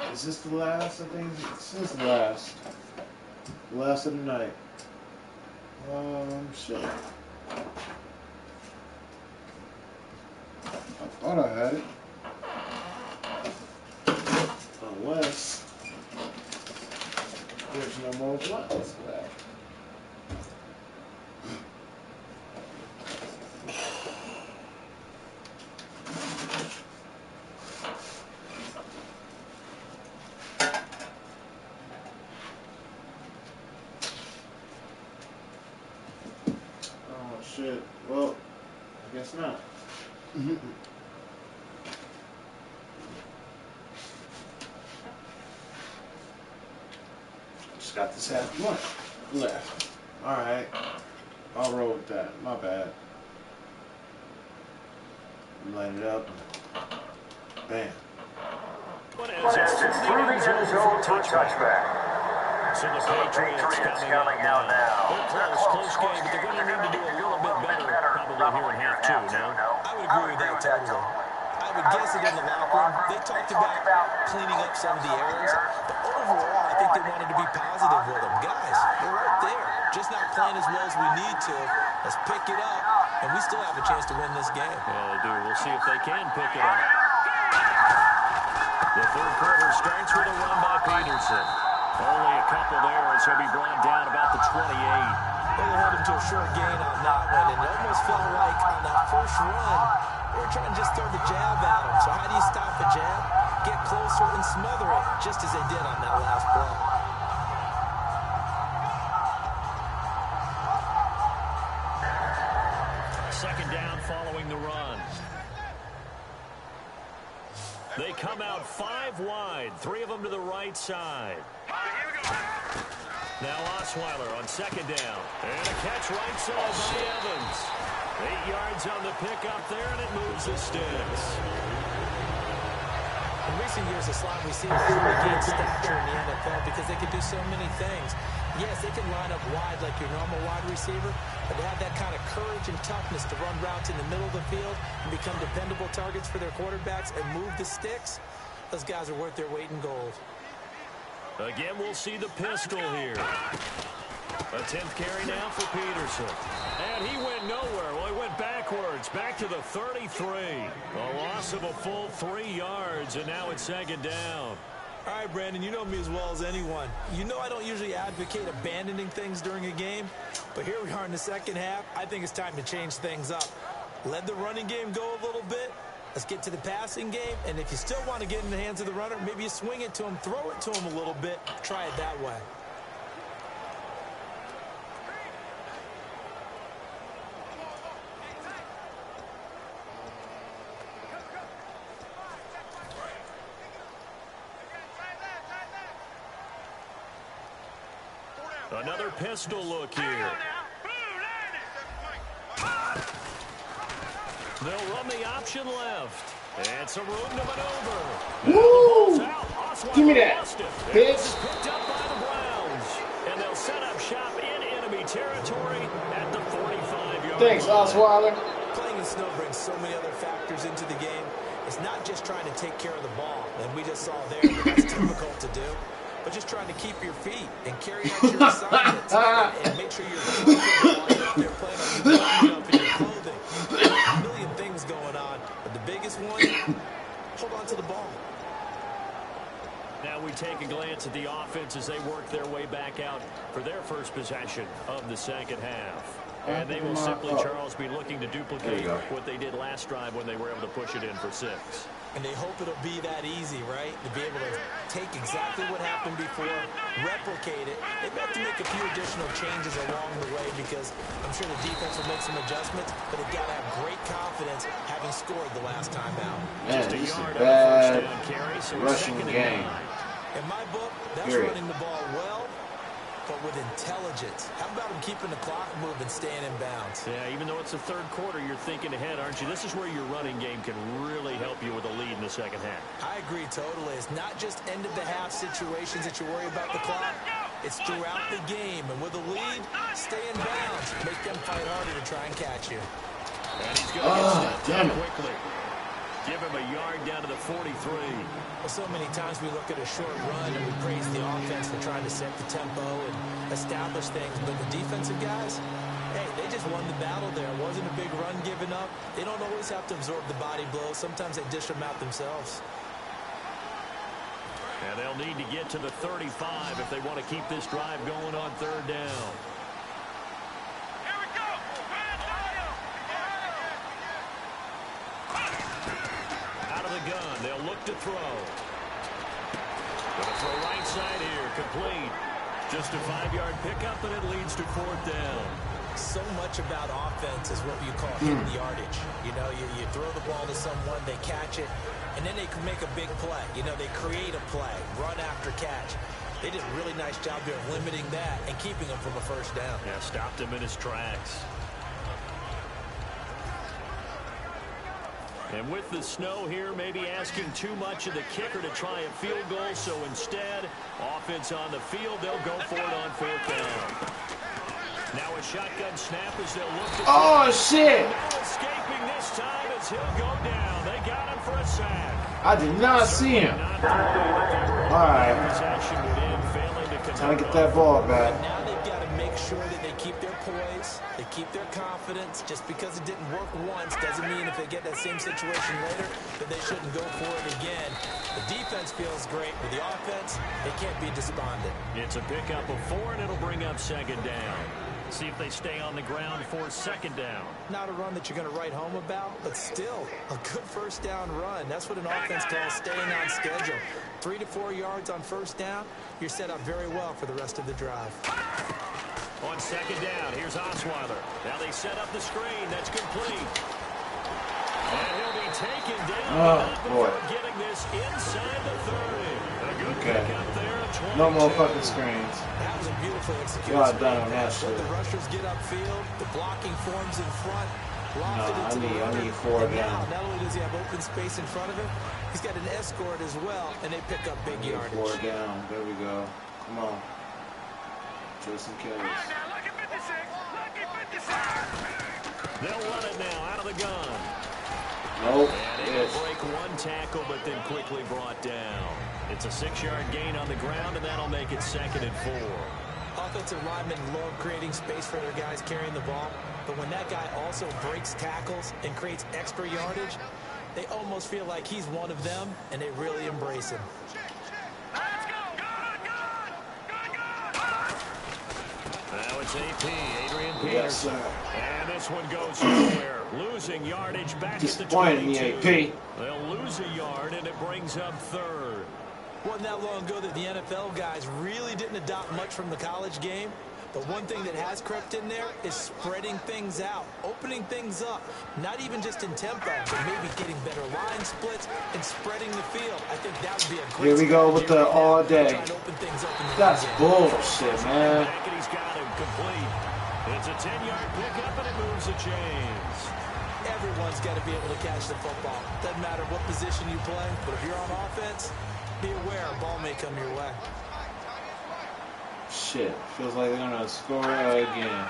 Let's Is this the last? I think this is the last. Last of the night. Shit. I thought I had it. Unless there's no more blunts left. Oh shit. Well, I guess not. Just got this half blunt left. Alright. I'll roll with that. My bad. Line it up. Bam. What is it? 30 in the zone for a touchback. So the Patriots coming out now. They're close game, but they're going to need to do a little bit better probably here in half two, no? I would agree with that totally. I would guess it in the locker room. They talked about cleaning up some of the errors, but overall, I think they wanted to be positive with them. Guys, we're right there. Just not playing as well as we need to. Let's pick it up, and we still have a chance to win this game. Yeah, they do. We'll see if they can pick it up. The third quarter starts with a run by Peterson. Only a couple there as he'll be brought down about the 28. Well, they held him to a short gain on that one, and it almost felt like on that first run, they were trying to just throw the jab at him. So how do you stop a jab? Get closer and smother it, just as they did on that last play. Second down following the run. They come out 5 wide, 3 of them to the right side. Now Osweiler on second down. And a catch right side by Evans. 8 yards on the pickup there, and it moves the sticks. In recent years, the slot receivers really gained stature in the NFL because they can do so many things. Yes, they can line up wide like your normal wide receiver, but they have that kind of courage and toughness to run routes in the middle of the field and become dependable targets for their quarterbacks and move the sticks. Those guys are worth their weight in gold. Again, we'll see the pistol here. A 10th carry now for Peterson. And he went nowhere. Well, he went backwards, back to the 33. A loss of a full 3 yards, and now it's second down. All right, Brandon, you know me as well as anyone. You know I don't usually advocate abandoning things during a game, but here we are in the second half. I think it's time to change things up. Let the running game go a little bit. Let's get to the passing game, and if you still want to get in the hands of the runner, maybe you swing it to him, throw it to him a little bit, try it that way. Another pistol look here. They'll run the option left. It's a room to maneuver. Woo! Out. Give me that, It's picked up by the Browns. And they'll set up shop in enemy territory at the 45-yard Thanks, Osweiler. Playing in snow brings so many other factors into the game. It's not just trying to take care of the ball, and we just saw there that that's difficult to do, but just trying to keep your feet and carry out your assignments and make sure you're out there playing on your warming up in your clothing. A million things going on, but the biggest one, hold on to the ball. Now we take a glance at the offense as they work their way back out for their first possession of the second half. And they will simply, Charles, be looking to duplicate what they did last drive when they were able to push it in for 6. And they hope it'll be that easy, right? To be able to take exactly what happened before, replicate it. They've got to make a few additional changes along the way because I'm sure the defense will make some adjustments, but they've got to have great confidence having scored the last time out. Man, Just a this is yard a on the first bad down carry, so rushing second and game. 9. In my book, that's Period. running the ball well, but with intelligence. How about him keeping the clock moving, staying in bounds? Yeah, even though it's the third quarter, you're thinking ahead, aren't you? This is where your running game can really help you with a lead in the second half. I agree totally. It's not just end-of-the-half situations that you worry about the clock. It's throughout the game. And with a lead, stay in bounds. Make them fight harder to try and catch you. And he's going to get stopped damn it. quickly. Give him a yard down to the 43. Well, so many times we look at a short run and we praise the offense for trying to set the tempo and establish things. But the defensive guys, hey, they just won the battle there. It wasn't a big run given up. They don't always have to absorb the body blows. Sometimes they dish them out themselves. And they'll need to get to the 35 if they want to keep this drive going on third down. Here we go. Out of the gun, they'll look to throw. Gonna throw right side here, complete. Just a 5-yard pickup, and it leads to fourth down. So much about offense is what you call hitting the yardage. You know, you throw the ball to someone, they catch it, and then they can make a big play. You know, they create a play, run after catch. They did a really nice job there of limiting that and keeping him from a first down. Yeah, stopped him in his tracks. And with the snow here, maybe asking too much of the kicker to try a field goal. So instead, offense on the field, they'll go for it on fourth down. Now a shotgun snap as they'll look to... Oh, shit! No escaping this time as he'll go down. They got him for a sack. I did not see him. Alright. Trying to get that ball back. Now they've got to make sure that they keep their poise, they keep their confidence. Just because it didn't work once doesn't mean if they get that same situation later that they shouldn't go for it again. The defense feels great. With the offense, they can't be despondent. It's a pickup of 4, and it'll bring up second down. See if they stay on the ground for second down. Not a run that you're going to write home about, but still a good first down run. That's what an offense calls staying on schedule. 3 to 4 yards on first down, you're set up very well for the rest of the drive. On second down, here's Osweiler. Now they set up the screen. That's complete. And he'll be taken down. Oh, boy. Getting this inside the 30. A good Okay. pickup there. No more fucking screens. That was a beautiful execution. God done on that Let shit. the rushers get upfield. The blocking forms in front. I need 4 and now, down. not only does he have open space in front of him, he's got an escort as well, and they pick up big yardage. 4 down. There we go. Come on. Just in case. Lucky 56. Lucky 56. They'll run it now out of the gun. Nope. And it'll break one tackle, but then quickly brought down. It's a 6-yard gain on the ground, and that'll make it second and 4. Offensive linemen love creating space for their guys carrying the ball, but when that guy also breaks tackles and creates extra yardage, they almost feel like he's one of them, and they really embrace him. Let's go. Now it's AP, Adrian Yes, Peterson. sir. And this one goes nowhere. Losing yardage back at the Disappointed me, 22. AP. They'll lose a yard, and it brings up third. Wasn't that long ago that the NFL guys really didn't adopt much from the college game. The one thing that has crept in there is spreading things out, opening things up, not even just in tempo, but maybe getting better line splits and spreading the field. I think that would be a great... Here we go with the all day. Trying to open things up in the That's game. bullshit, man. Back and he's got him complete. It's a 10-yard pickup, and it moves the chains. Everyone's got to be able to catch the football. Doesn't matter what position you play, but if you're on offense, be aware a ball may come your way. Shit. Feels like they're gonna score again.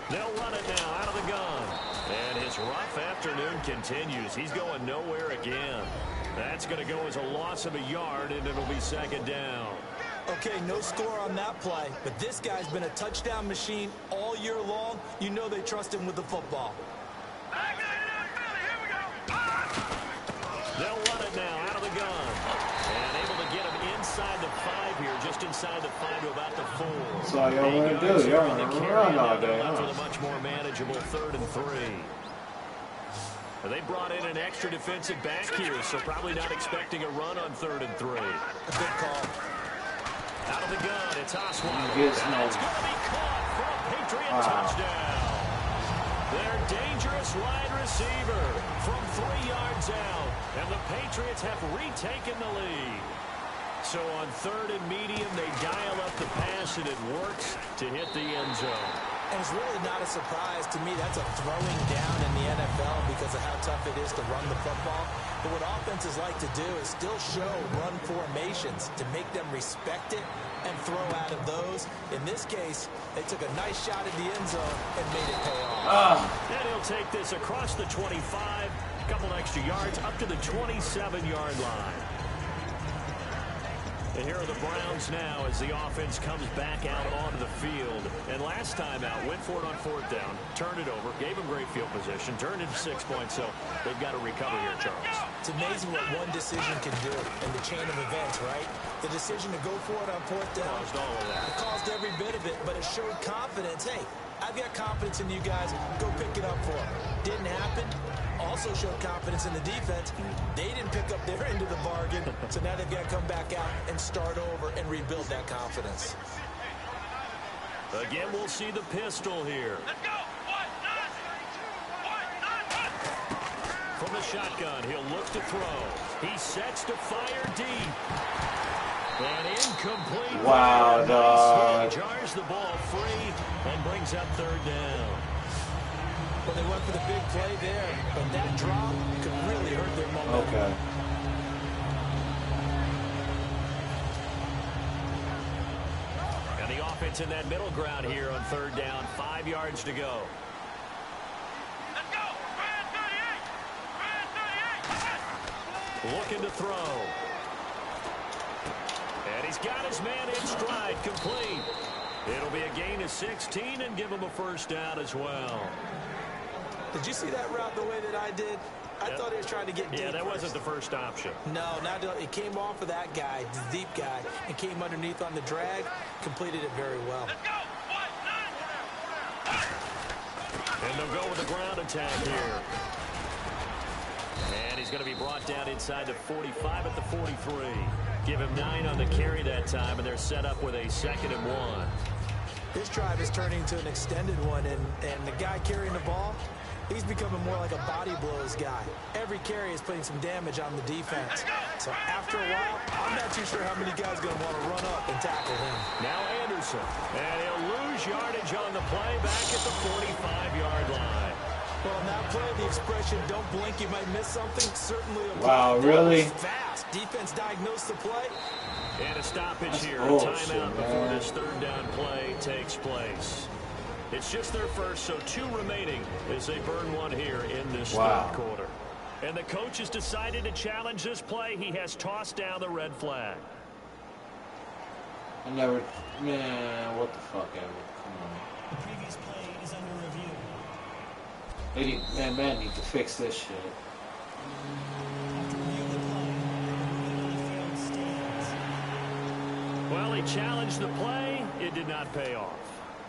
They'll run it now out of the gun. And his rough afternoon continues. He's going nowhere again. That's going to go as a loss of a yard, and it'll be second down. Okay, no score on that play, but this guy's been a touchdown machine all year long. You know they trust him with the football. They'll run it now out of the gun. And able to get him inside the 5 here, just inside the 5 to about the 4. That's all y'all want to do. Y'all want to run all day, With a huh? much more manageable 3rd and 3. They brought in an extra defensive back here, so probably not expecting a run on 3rd and 3. A good call. Out of the gun, it's Osweiler. He gets And no. it's going to be caught for a Patriot touchdown. Their dangerous wide receiver from 3 yards out. And the Patriots have retaken the lead. So on 3rd and medium, they dial up the pass, and it works to hit the end zone. And it's really not a surprise to me. That's a throwing down in the NFL because of how tough it is to run the football. But what offenses like to do is still show run formations to make them respect it and throw out of those. In this case, they took a nice shot at the end zone and made it pay off. And he'll take this across the 25, a couple extra yards, up to the 27-yard line. And here are the Browns now as the offense comes back out onto the field. And last time out, went for it on 4th down, turned it over, gave them great field position, turned it to 6 points, so they've got to recover here, Charles. It's amazing what one decision can do in the chain of events, right? The decision to go for it on 4th down. Caused all of that. It caused every bit of it, but it showed confidence. Hey, I've got confidence in you guys. Go pick it up for them. Didn't happen. Also showed confidence in the defense. They didn't pick up their end of the bargain, so now they've got to come back out and start over and rebuild that confidence. Again, we'll see the pistol here. Let's go. 1, 9, 1. From the shotgun, he'll look to throw. He sets to fire deep. And incomplete. Wow, dog. Jars the ball free and brings up 3rd down. Well, they went for the big play there, but that drop could really hurt their momentum. Okay. And the offense in that middle ground here on 3rd down. 5 yards to go. Let's go. Brand 38. Brand 38. Looking to throw. And he's got his man in stride, complete. It'll be a gain of 16 and give him a 1st down as well. Did you see that route the way that I did? I thought he was trying to get deep. Yeah, that wasn't the first option. No, it came off of that guy, the deep guy, and came underneath on the drag. Completed it very well. Let's go. 1, 9. And they'll go with the ground attack here. And he's going to be brought down inside the 45 at the 43. Give him 9 on the carry that time, and they're set up with a 2nd and 1. This drive is turning into an extended one, and the guy carrying the ball, he's becoming more like a body blows guy. Every carry is putting some damage on the defense. So after a while, I'm not too sure how many guys are going to want to run up and tackle him. Now Anderson. And he'll lose yardage on the play back at the 45-yard line. Well, on that play, the expression, don't blink, you might miss something, certainly applies. Wow, really? Fast. Defense diagnosed the play. And a stoppage here. A bullshit, timeout before man. this 3rd down play takes place. It's just their first, so 2 remaining as they burn 1 here in this 3rd quarter. And the coach has decided to challenge this play. He has tossed down the red flag. Man, what the fuck ever. Come on. The previous play is under review. Man need to fix this shit. After reviewing the play, the field stands. Well, he challenged the play. It did not pay off.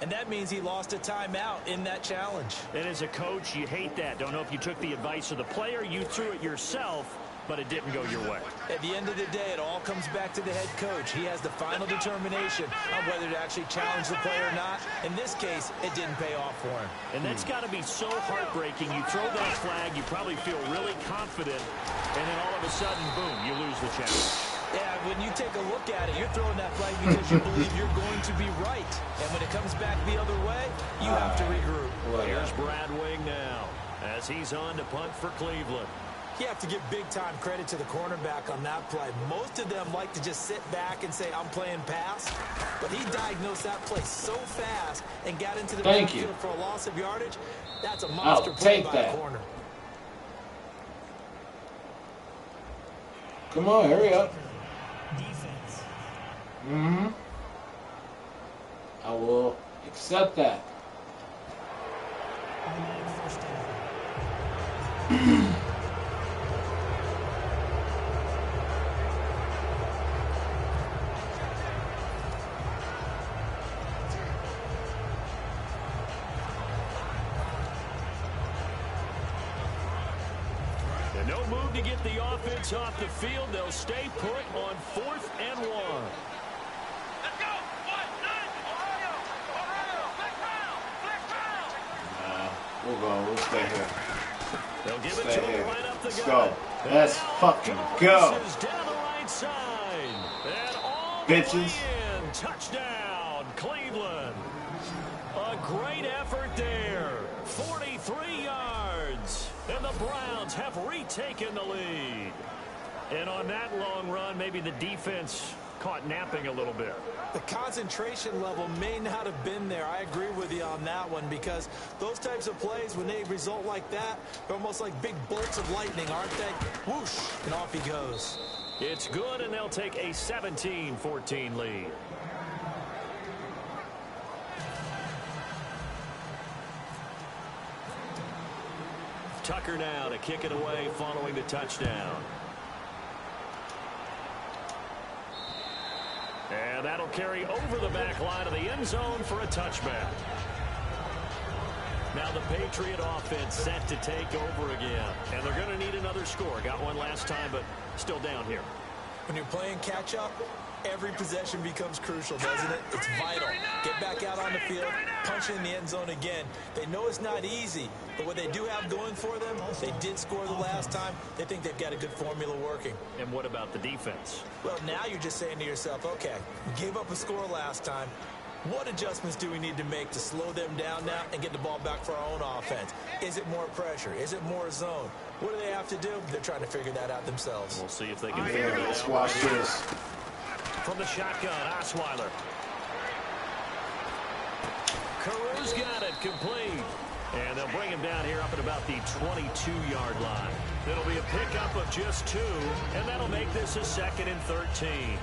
And that means he lost a timeout in that challenge. And as a coach, you hate that. Don't know if you took the advice of the player, you threw it yourself, but it didn't go your way. At the end of the day, it all comes back to the head coach. He has the final determination on whether to actually challenge the play or not. In this case, it didn't pay off for him. And that's got to be so heartbreaking. You throw that flag, you probably feel really confident, and then all of a sudden, boom, you lose the challenge. Yeah, when you take a look at it, you're throwing that flag because you believe you're going to be right. And when it comes back the other way, you have to regroup. Here's Brad Wing now as he's on to punt for Cleveland. You have to give big-time credit to the cornerback on that play. Most of them like to just sit back and say, I'm playing pass. But he diagnosed that play so fast and got into the backfield for a loss of yardage. That's a monster play by the corner. Come on, hurry up. Defense. I will accept that. Automatic 1st down. And no move to get the offense off the field. They'll stay put on 4th and 1. Let's go. 1, 9. We'll go. We'll stay here. They'll give Stay it to here. him right up the Let's gut. go. Let's fucking go. Is down the right side. And all Bitches. the way in. Touchdown, Cleveland. A great effort. taken the lead. And on that long run, maybe the defense caught napping a little bit. The concentration level may not have been there. I agree with you on that one, because those types of plays, when they result like that, they're almost like big bolts of lightning, aren't they? Whoosh, and off he goes. It's good, and they'll take a 17-14 lead. Tucker now to kick it away following the touchdown. And that'll carry over the back line of the end zone for a touchback. Now the Patriot offense set to take over again. And they're going to need another score. Got one last time, but still down here. When you're playing catch-up, every possession becomes crucial, doesn't it? It's vital. Get back out on the field, punch in the end zone again. They know it's not easy, but what they do have going for them, they did score the last time. They think they've got a good formula working. And what about the defense? Well, now you're just saying to yourself, okay, we gave up a score last time. What adjustments do we need to make to slow them down now and get the ball back for our own offense? Is it more pressure? Is it more zone? What do they have to do? They're trying to figure that out themselves. We'll see if they can figure it out. Let's watch this. From the shotgun, Osweiler. Carew's got it complete. And they'll bring him down here up at about the 22-yard line. It'll be a pickup of just 2, and that'll make this a 2nd and 13.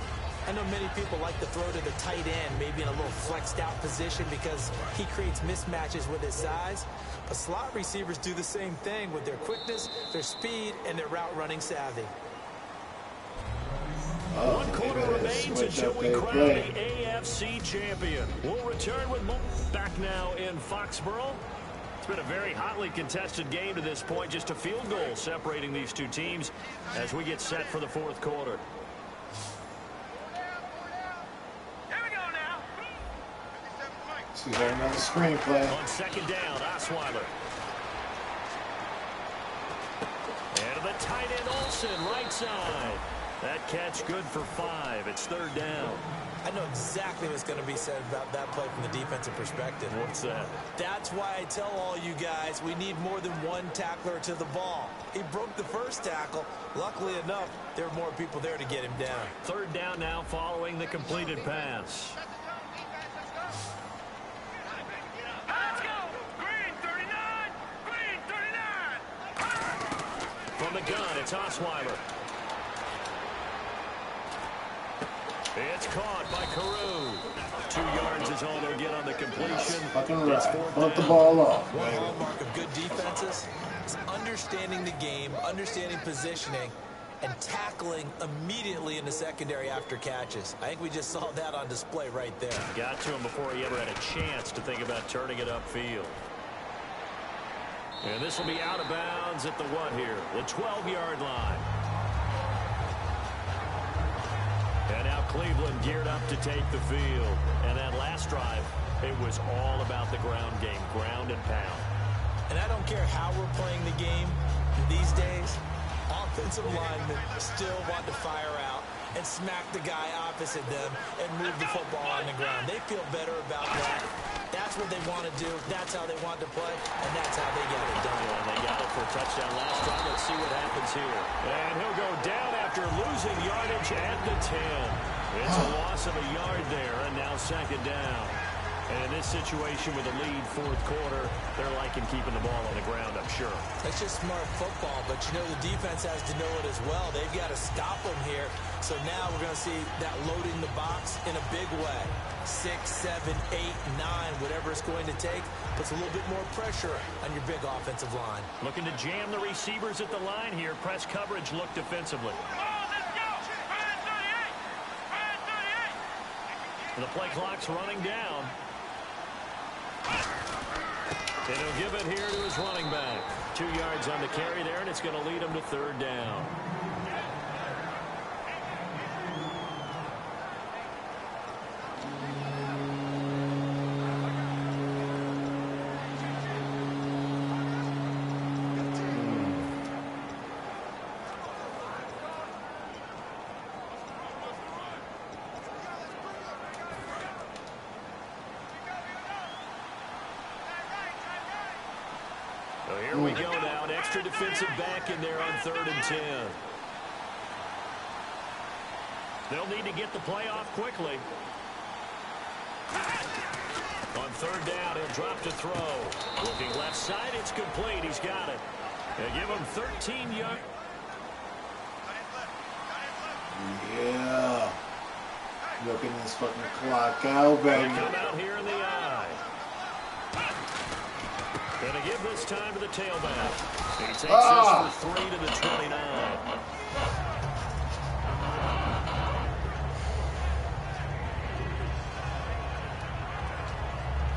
I know many people like to throw to the tight end, maybe in a little flexed out position because he creates mismatches with his size. But slot receivers do the same thing with their quickness, their speed, and their route running savvy. One quarter remains until we crown the AFC champion. We'll return with more. Back now in Foxborough. It's been a very hotly contested game to this point. Just a field goal separating these two teams as we get set for the 4th quarter. See there another screenplay. On 2nd down, Osweiler. And to the tight end, Olsen, right side. That catch good for 5. It's 3rd down. I know exactly what's going to be said about that play from the defensive perspective. What's that? That's why I tell all you guys we need more than one tackler to the ball. He broke the first tackle. Luckily enough, there were more people there to get him down. 3rd down now following the completed pass. Let's go! Green 39! Green 39! From the gun, it's Osweiler. It's caught by Carew. 2 yards is all they'll get on the completion. Fucking right. Put the ball off. One hallmark of good defenses is understanding the game, understanding positioning, and tackling immediately in the secondary after catches. I think we just saw that on display right there. Got to him before he ever had a chance to think about turning it upfield. And this will be out of bounds at the what here? The 12-yard line. And now Cleveland geared up to take the field. And that last drive, it was all about the ground game, ground and pound. And I don't care how we're playing the game these days, offensive linemen still want to fire out and smack the guy opposite them and move the football on the ground. They feel better about that. That's what they want to do. That's how they want to play, and that's how they get it done. And they got it for a touchdown last drive. Let's see what happens here. And he'll go down after losing yardage at the 10. It's a loss of a yard there, and now 2nd down. And in this situation with a lead 4th quarter, they're liking keeping the ball on the ground, I'm sure. It's just smart football, but you know the defense has to know it as well. They've got to stop them here. So now we're going to see that loading the box in a big way. 6, 7, 8, 9, whatever it's going to take, puts a little bit more pressure on your big offensive line. Looking to jam the receivers at the line here. Press coverage look defensively. The play clock's running down. And he'll give it here to his running back. 2 yards on the carry there, and it's going to lead him to 3rd down. So here we go now. An extra defense. defensive back in there on 3rd and 10. They'll need to get the play off quickly. On 3rd down, he'll drop to throw. Looking left side, it's complete. He's got it. They give him 13 yards. Yeah. Looking this fucking clock out, They baby. come out here in the eye. Gonna give this time to the tailback. He takes this for 3 to the 29.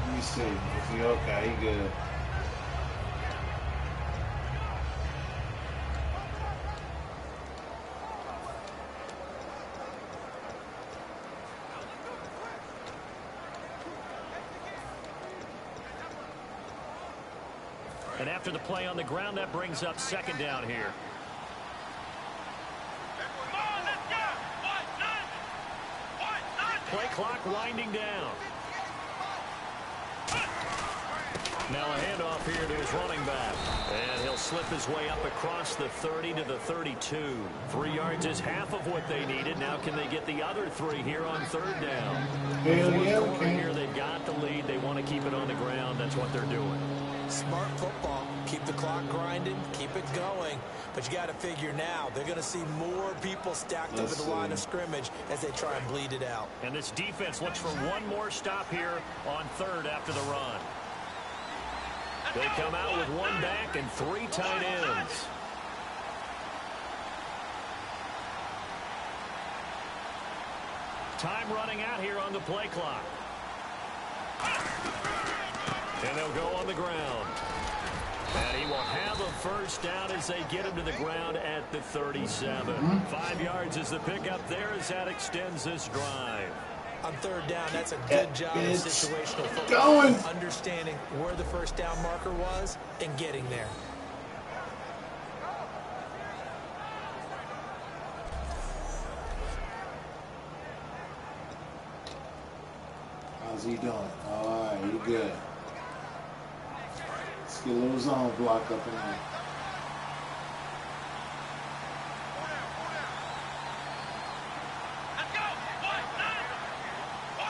Let me see. Is he okay? He good. And after the play on the ground, that brings up 2nd down here. Play clock winding down. Now a handoff here to his running back. And he'll slip his way up across the 30 to the 32. 3 yards is half of what they needed. Now can they get the other 3 here on 3rd down? Hell yeah, Fourth quarter okay. here, they've got the lead. They want to keep it on the ground. That's what they're doing. Smart football. Keep the clock grinding. Keep it going. But you got to figure now, they're going to see more people stacked up at the line of scrimmage as they try and bleed it out. And this defense looks for one more stop here on 3rd after the run. They come out with 1 back and 3 tight ends. Time running out here on the play clock. And they'll go on the ground. And he will have a 1st down as they get him to the ground at the 37. 5 yards is the pickup there as that extends this drive. On 3rd down, that's a good job of situational football. Going. Understanding where the 1st down marker was and getting there. How's he doing? All right, he good. Let's get a little zone block up in there.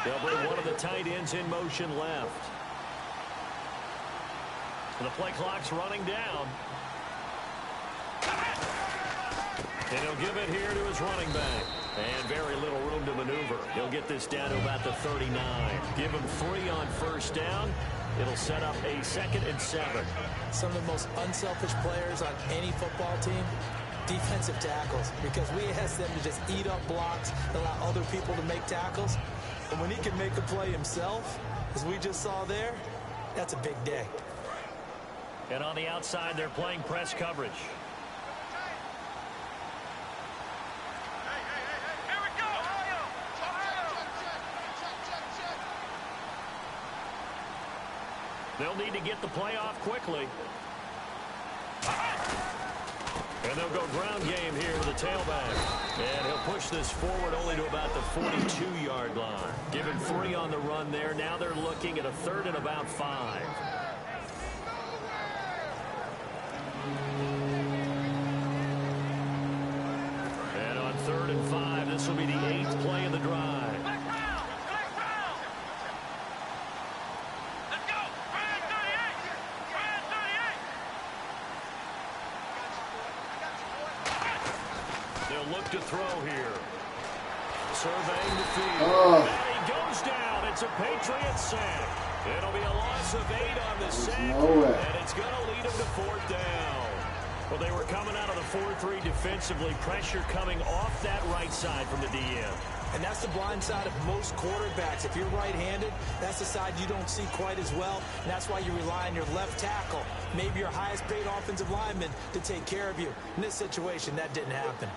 They'll bring one of the tight ends in motion left. The play clock's running down. And he'll give it here to his running back. And very little room to maneuver. He'll get this down to about the 39. Give him 3 on 1st down. It'll set up a 2nd and 7. Some of the most unselfish players on any football team, defensive tackles, because we ask them to just eat up blocks, allow other people to make tackles. And when he can make a play himself, as we just saw there, that's a big day. And on the outside, they're playing press coverage. They'll need to get the play off quickly. And they'll go ground game here to the tailback. And he'll push this forward only to about the 42-yard line. Give him 3 on the run there. Now they're looking at a 3rd and about 5. And on 3rd and 5, this will be the 8th play of the drive. Look to throw here. Surveying the field. And he goes down. It's a Patriot sack. It'll be a loss of 8 on the sack. And it's going to lead him to 4th down. Well, they were coming out of the 4-3 defensively. Pressure coming off that right side from the DM. And that's the blind side of most quarterbacks. If you're right-handed, that's the side you don't see quite as well. And that's why you rely on your left tackle, maybe your highest-paid offensive lineman, to take care of you. In this situation, that didn't happen.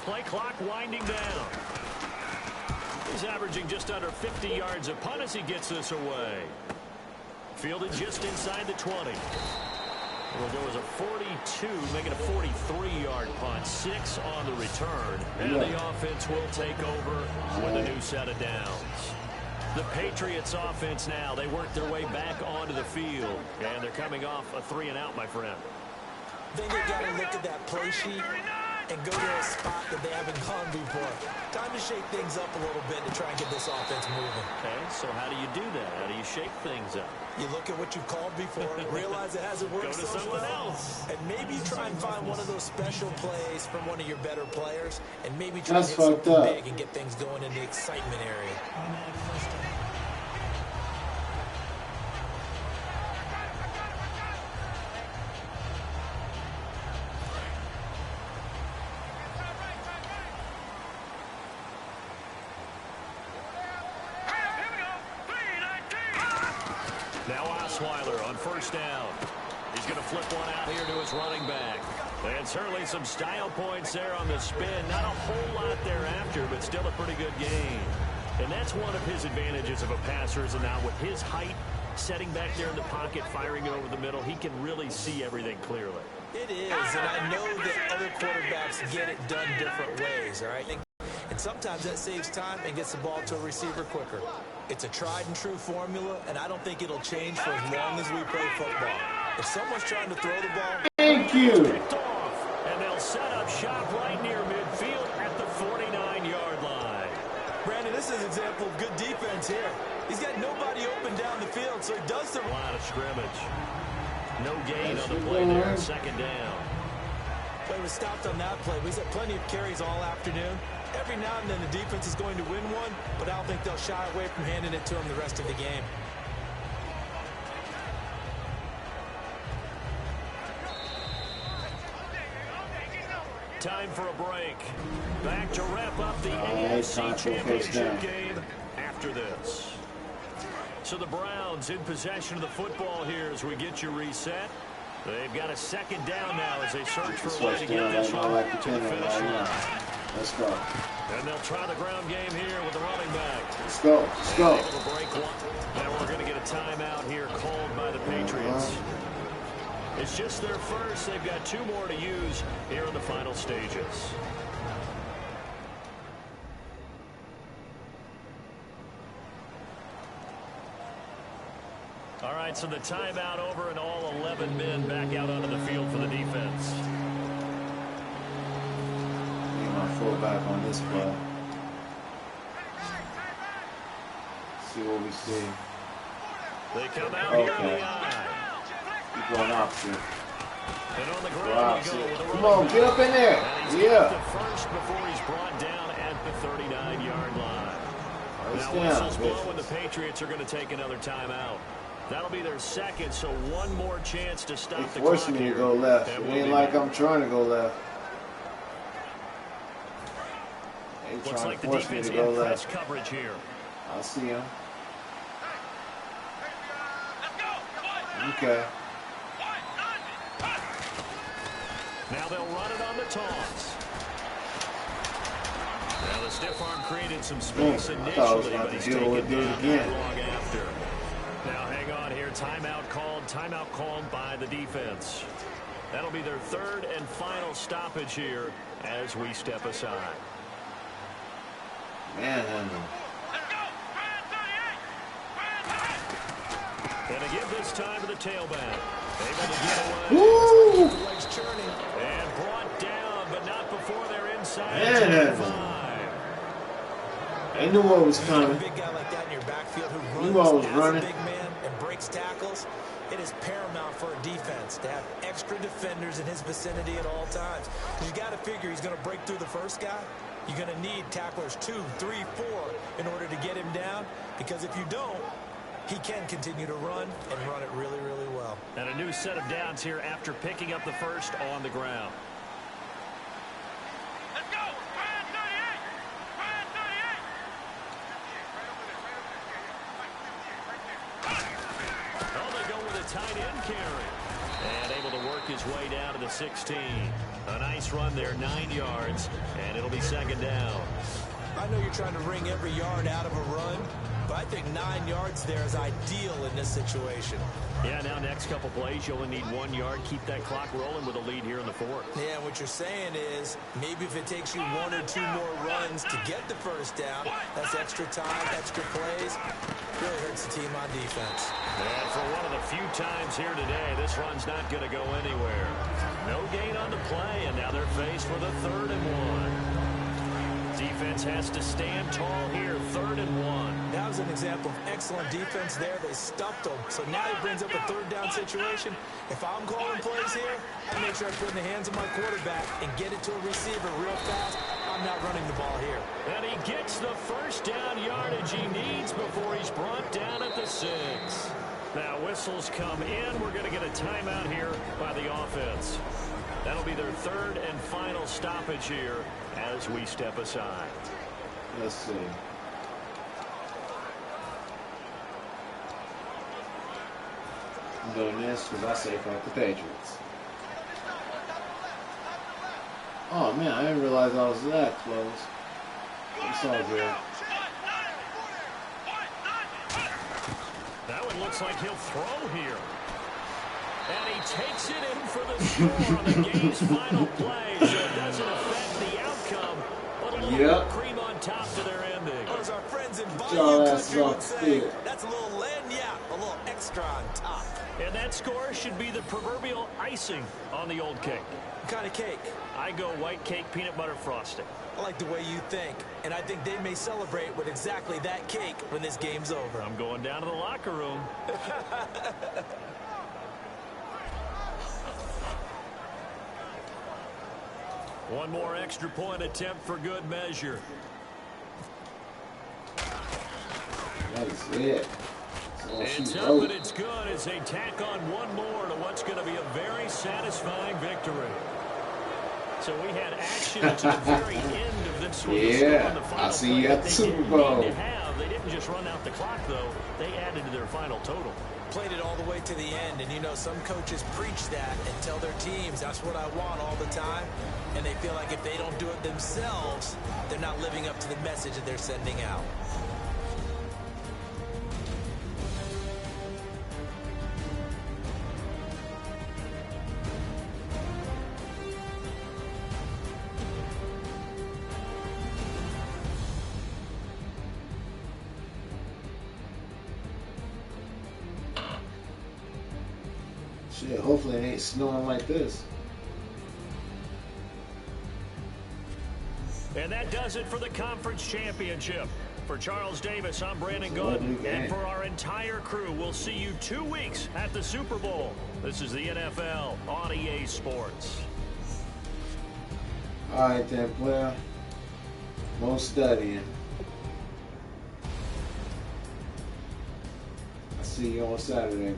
Play clock winding down. He's averaging just under 50 yards a punt as he gets this away. Fielded just inside the 20. Well, there was a 42, making a 43-yard punt, 6 on the return, and the offense will take over with a new set of downs. The Patriots offense now, they work their way back onto the field, and they're coming off a 3-and-out, my friend. Then you got to look at that play sheet and go to a spot that they haven't gone before. Time to shake things up a little bit to try and get this offense moving. Okay, so how do you do that? How do you shake things up? You look at what you've called before, realize it hasn't worked Go to so someone far, else. and maybe try and find one of those special plays from one of your better players, and maybe try That's to hit something fucked up. big and get things going in the excitement area. Automatic first down. Now Osweiler on first down. He's going to flip one out here to his running back. And certainly some style points there on the spin. Not a whole lot thereafter, but still a pretty good gain. And that's one of his advantages of a passer, is now with his height, setting back there in the pocket, firing it over the middle, he can really see everything clearly. It is, and I know that other quarterbacks get it done different ways, all right? And sometimes that saves time and gets the ball to a receiver quicker. It's a tried-and-true formula, and I don't think it'll change for as long as we play football. If someone's trying to throw the ball... Thank you. Picked off, and they'll set up shop right near midfield at the 49-yard line. Brandon, this is an example of good defense here. He's got nobody open down the field, so he does the... Line of scrimmage. No gain on the play there, second down. Play was stopped on that play. He's had plenty of carries all afternoon. Every now and then the defense is going to win one, but I don't think they'll shy away from handing it to him the rest of the game. Time for a break. Back to wrap up the AFC Championship game after this. So the Browns in possession of the football here as we get you reset. They've got a second down now as they search for a way to get this one to the finish line. Let's go. And they'll try the ground game here with the running back. Let's go. Let's go. Able to break one. Now we're going to get a timeout here called by the Patriots. It's just their first. They've got 2 more to use here in the final stages. All right, so the timeout over and all 11 men back out onto the field for the defense. Get my fullback on this play. See what we see. They come out here on Okay. the eye. Keep going opposite. And on the Go ground we go opposite. with a Come running on, back. get up in there. And he's Yeah. got the first before he's brought down at the 39-yard line. First Now down, whistles blow bitches. and the Patriots are going to take another timeout. That'll be their second, so one more chance to stop They the clock forcing me to here. go left. And It we'll ain't be like back. I'm trying to go left. They Looks trying like to the force me defense to go in press left. coverage here. I see him. Okay. Now they'll run it on the toss. Now the stiff arm created some space I initially, thought I was about but to he's deal taken with it down again. not long after. Now hang on here. Timeout called by the defense. That'll be their third and final stoppage here as we step aside. Manhandle. And again this time to the tailback. Able to get away. Woo! Legs churning. And brought down, but not before they're inside. Manhandle. 25. They knew what was A coming. big guy like that in your backfield who Knew runs I was as running. a big man and breaks tackles, it is paramount for a defense to have extra defenders in his vicinity at all times. You got to figure he's going to break through the first guy. You're going to need tacklers 2, 3, 4 in order to get him down, because if you don't, he can continue to run and run it really, really well. And a new set of downs here after picking up the first on the ground. Let's go! Brand 38! Brand 38! Oh, they go with a tight end carry. And able to work his way down to the 16. A nice run there, 9 yards, and it'll be second down. I know you're trying to wring every yard out of a run, But I think 9 yards there is ideal in this situation. Yeah, now next couple plays, you only need 1 yard. Keep that clock rolling with a lead here in the fourth. Yeah, what you're saying is maybe if it takes you 1 or 2 more runs to get the first down, that's extra time, extra plays. Really hurts the team on defense. And for one of the few times here today, this run's not going to go anywhere. No gain on the play, and now they're faced with a 3rd and 1. Defense has to stand tall here, 3rd and 1. That was an example of excellent defense there. They stuffed them. So now he brings up a 3rd down situation. If I'm calling plays here, I make sure I put it in the hands of my quarterback and get it to a receiver real fast. I'm not running the ball here. And he gets the first down yardage he needs before he's brought down at the 6. Now whistles come in. We're going to get a timeout here by the offense. That'll be their 3rd and final stoppage here as we step aside. Let's see. I'm doing this because I say fuck the Patriots. Oh man, I didn't realize I was that close. It's all good. That one looks like he'll throw here. And he takes it in for the score on the game's final play, so it doesn't affect the outcome, but a little cream on top to their ending. Or as our friends in Bayou Country would say, that's a little lagniappe, a little extra on top. And that score should be the proverbial icing on the old cake. What kind of cake? I go white cake, peanut butter frosting. I like the way you think, and I think they may celebrate with exactly that cake when this game's over. I'm going down to the locker room. One more extra point attempt for good measure. That's it. It's up and it's good as they tack on one more to what's going to be a very satisfying victory. So we had action to the very end of this one. Yeah, I see you at the Super Bowl. They didn't just run out the clock, though. They added to their final total. Played it all the way to the end, and you know some coaches preach that and tell their teams that's what I want all the time, and they feel like if they don't do it themselves, they're not living up to the message that they're sending out. Shit, hopefully it ain't snowing like this. And that does it for the conference championship. For Charles Davis, I'm Brandon Gooden. And for our entire crew, we'll see you 2 weeks at the Super Bowl. This is the NFL on EA Sports. All right then, player. More studying. I'll see you on Saturday.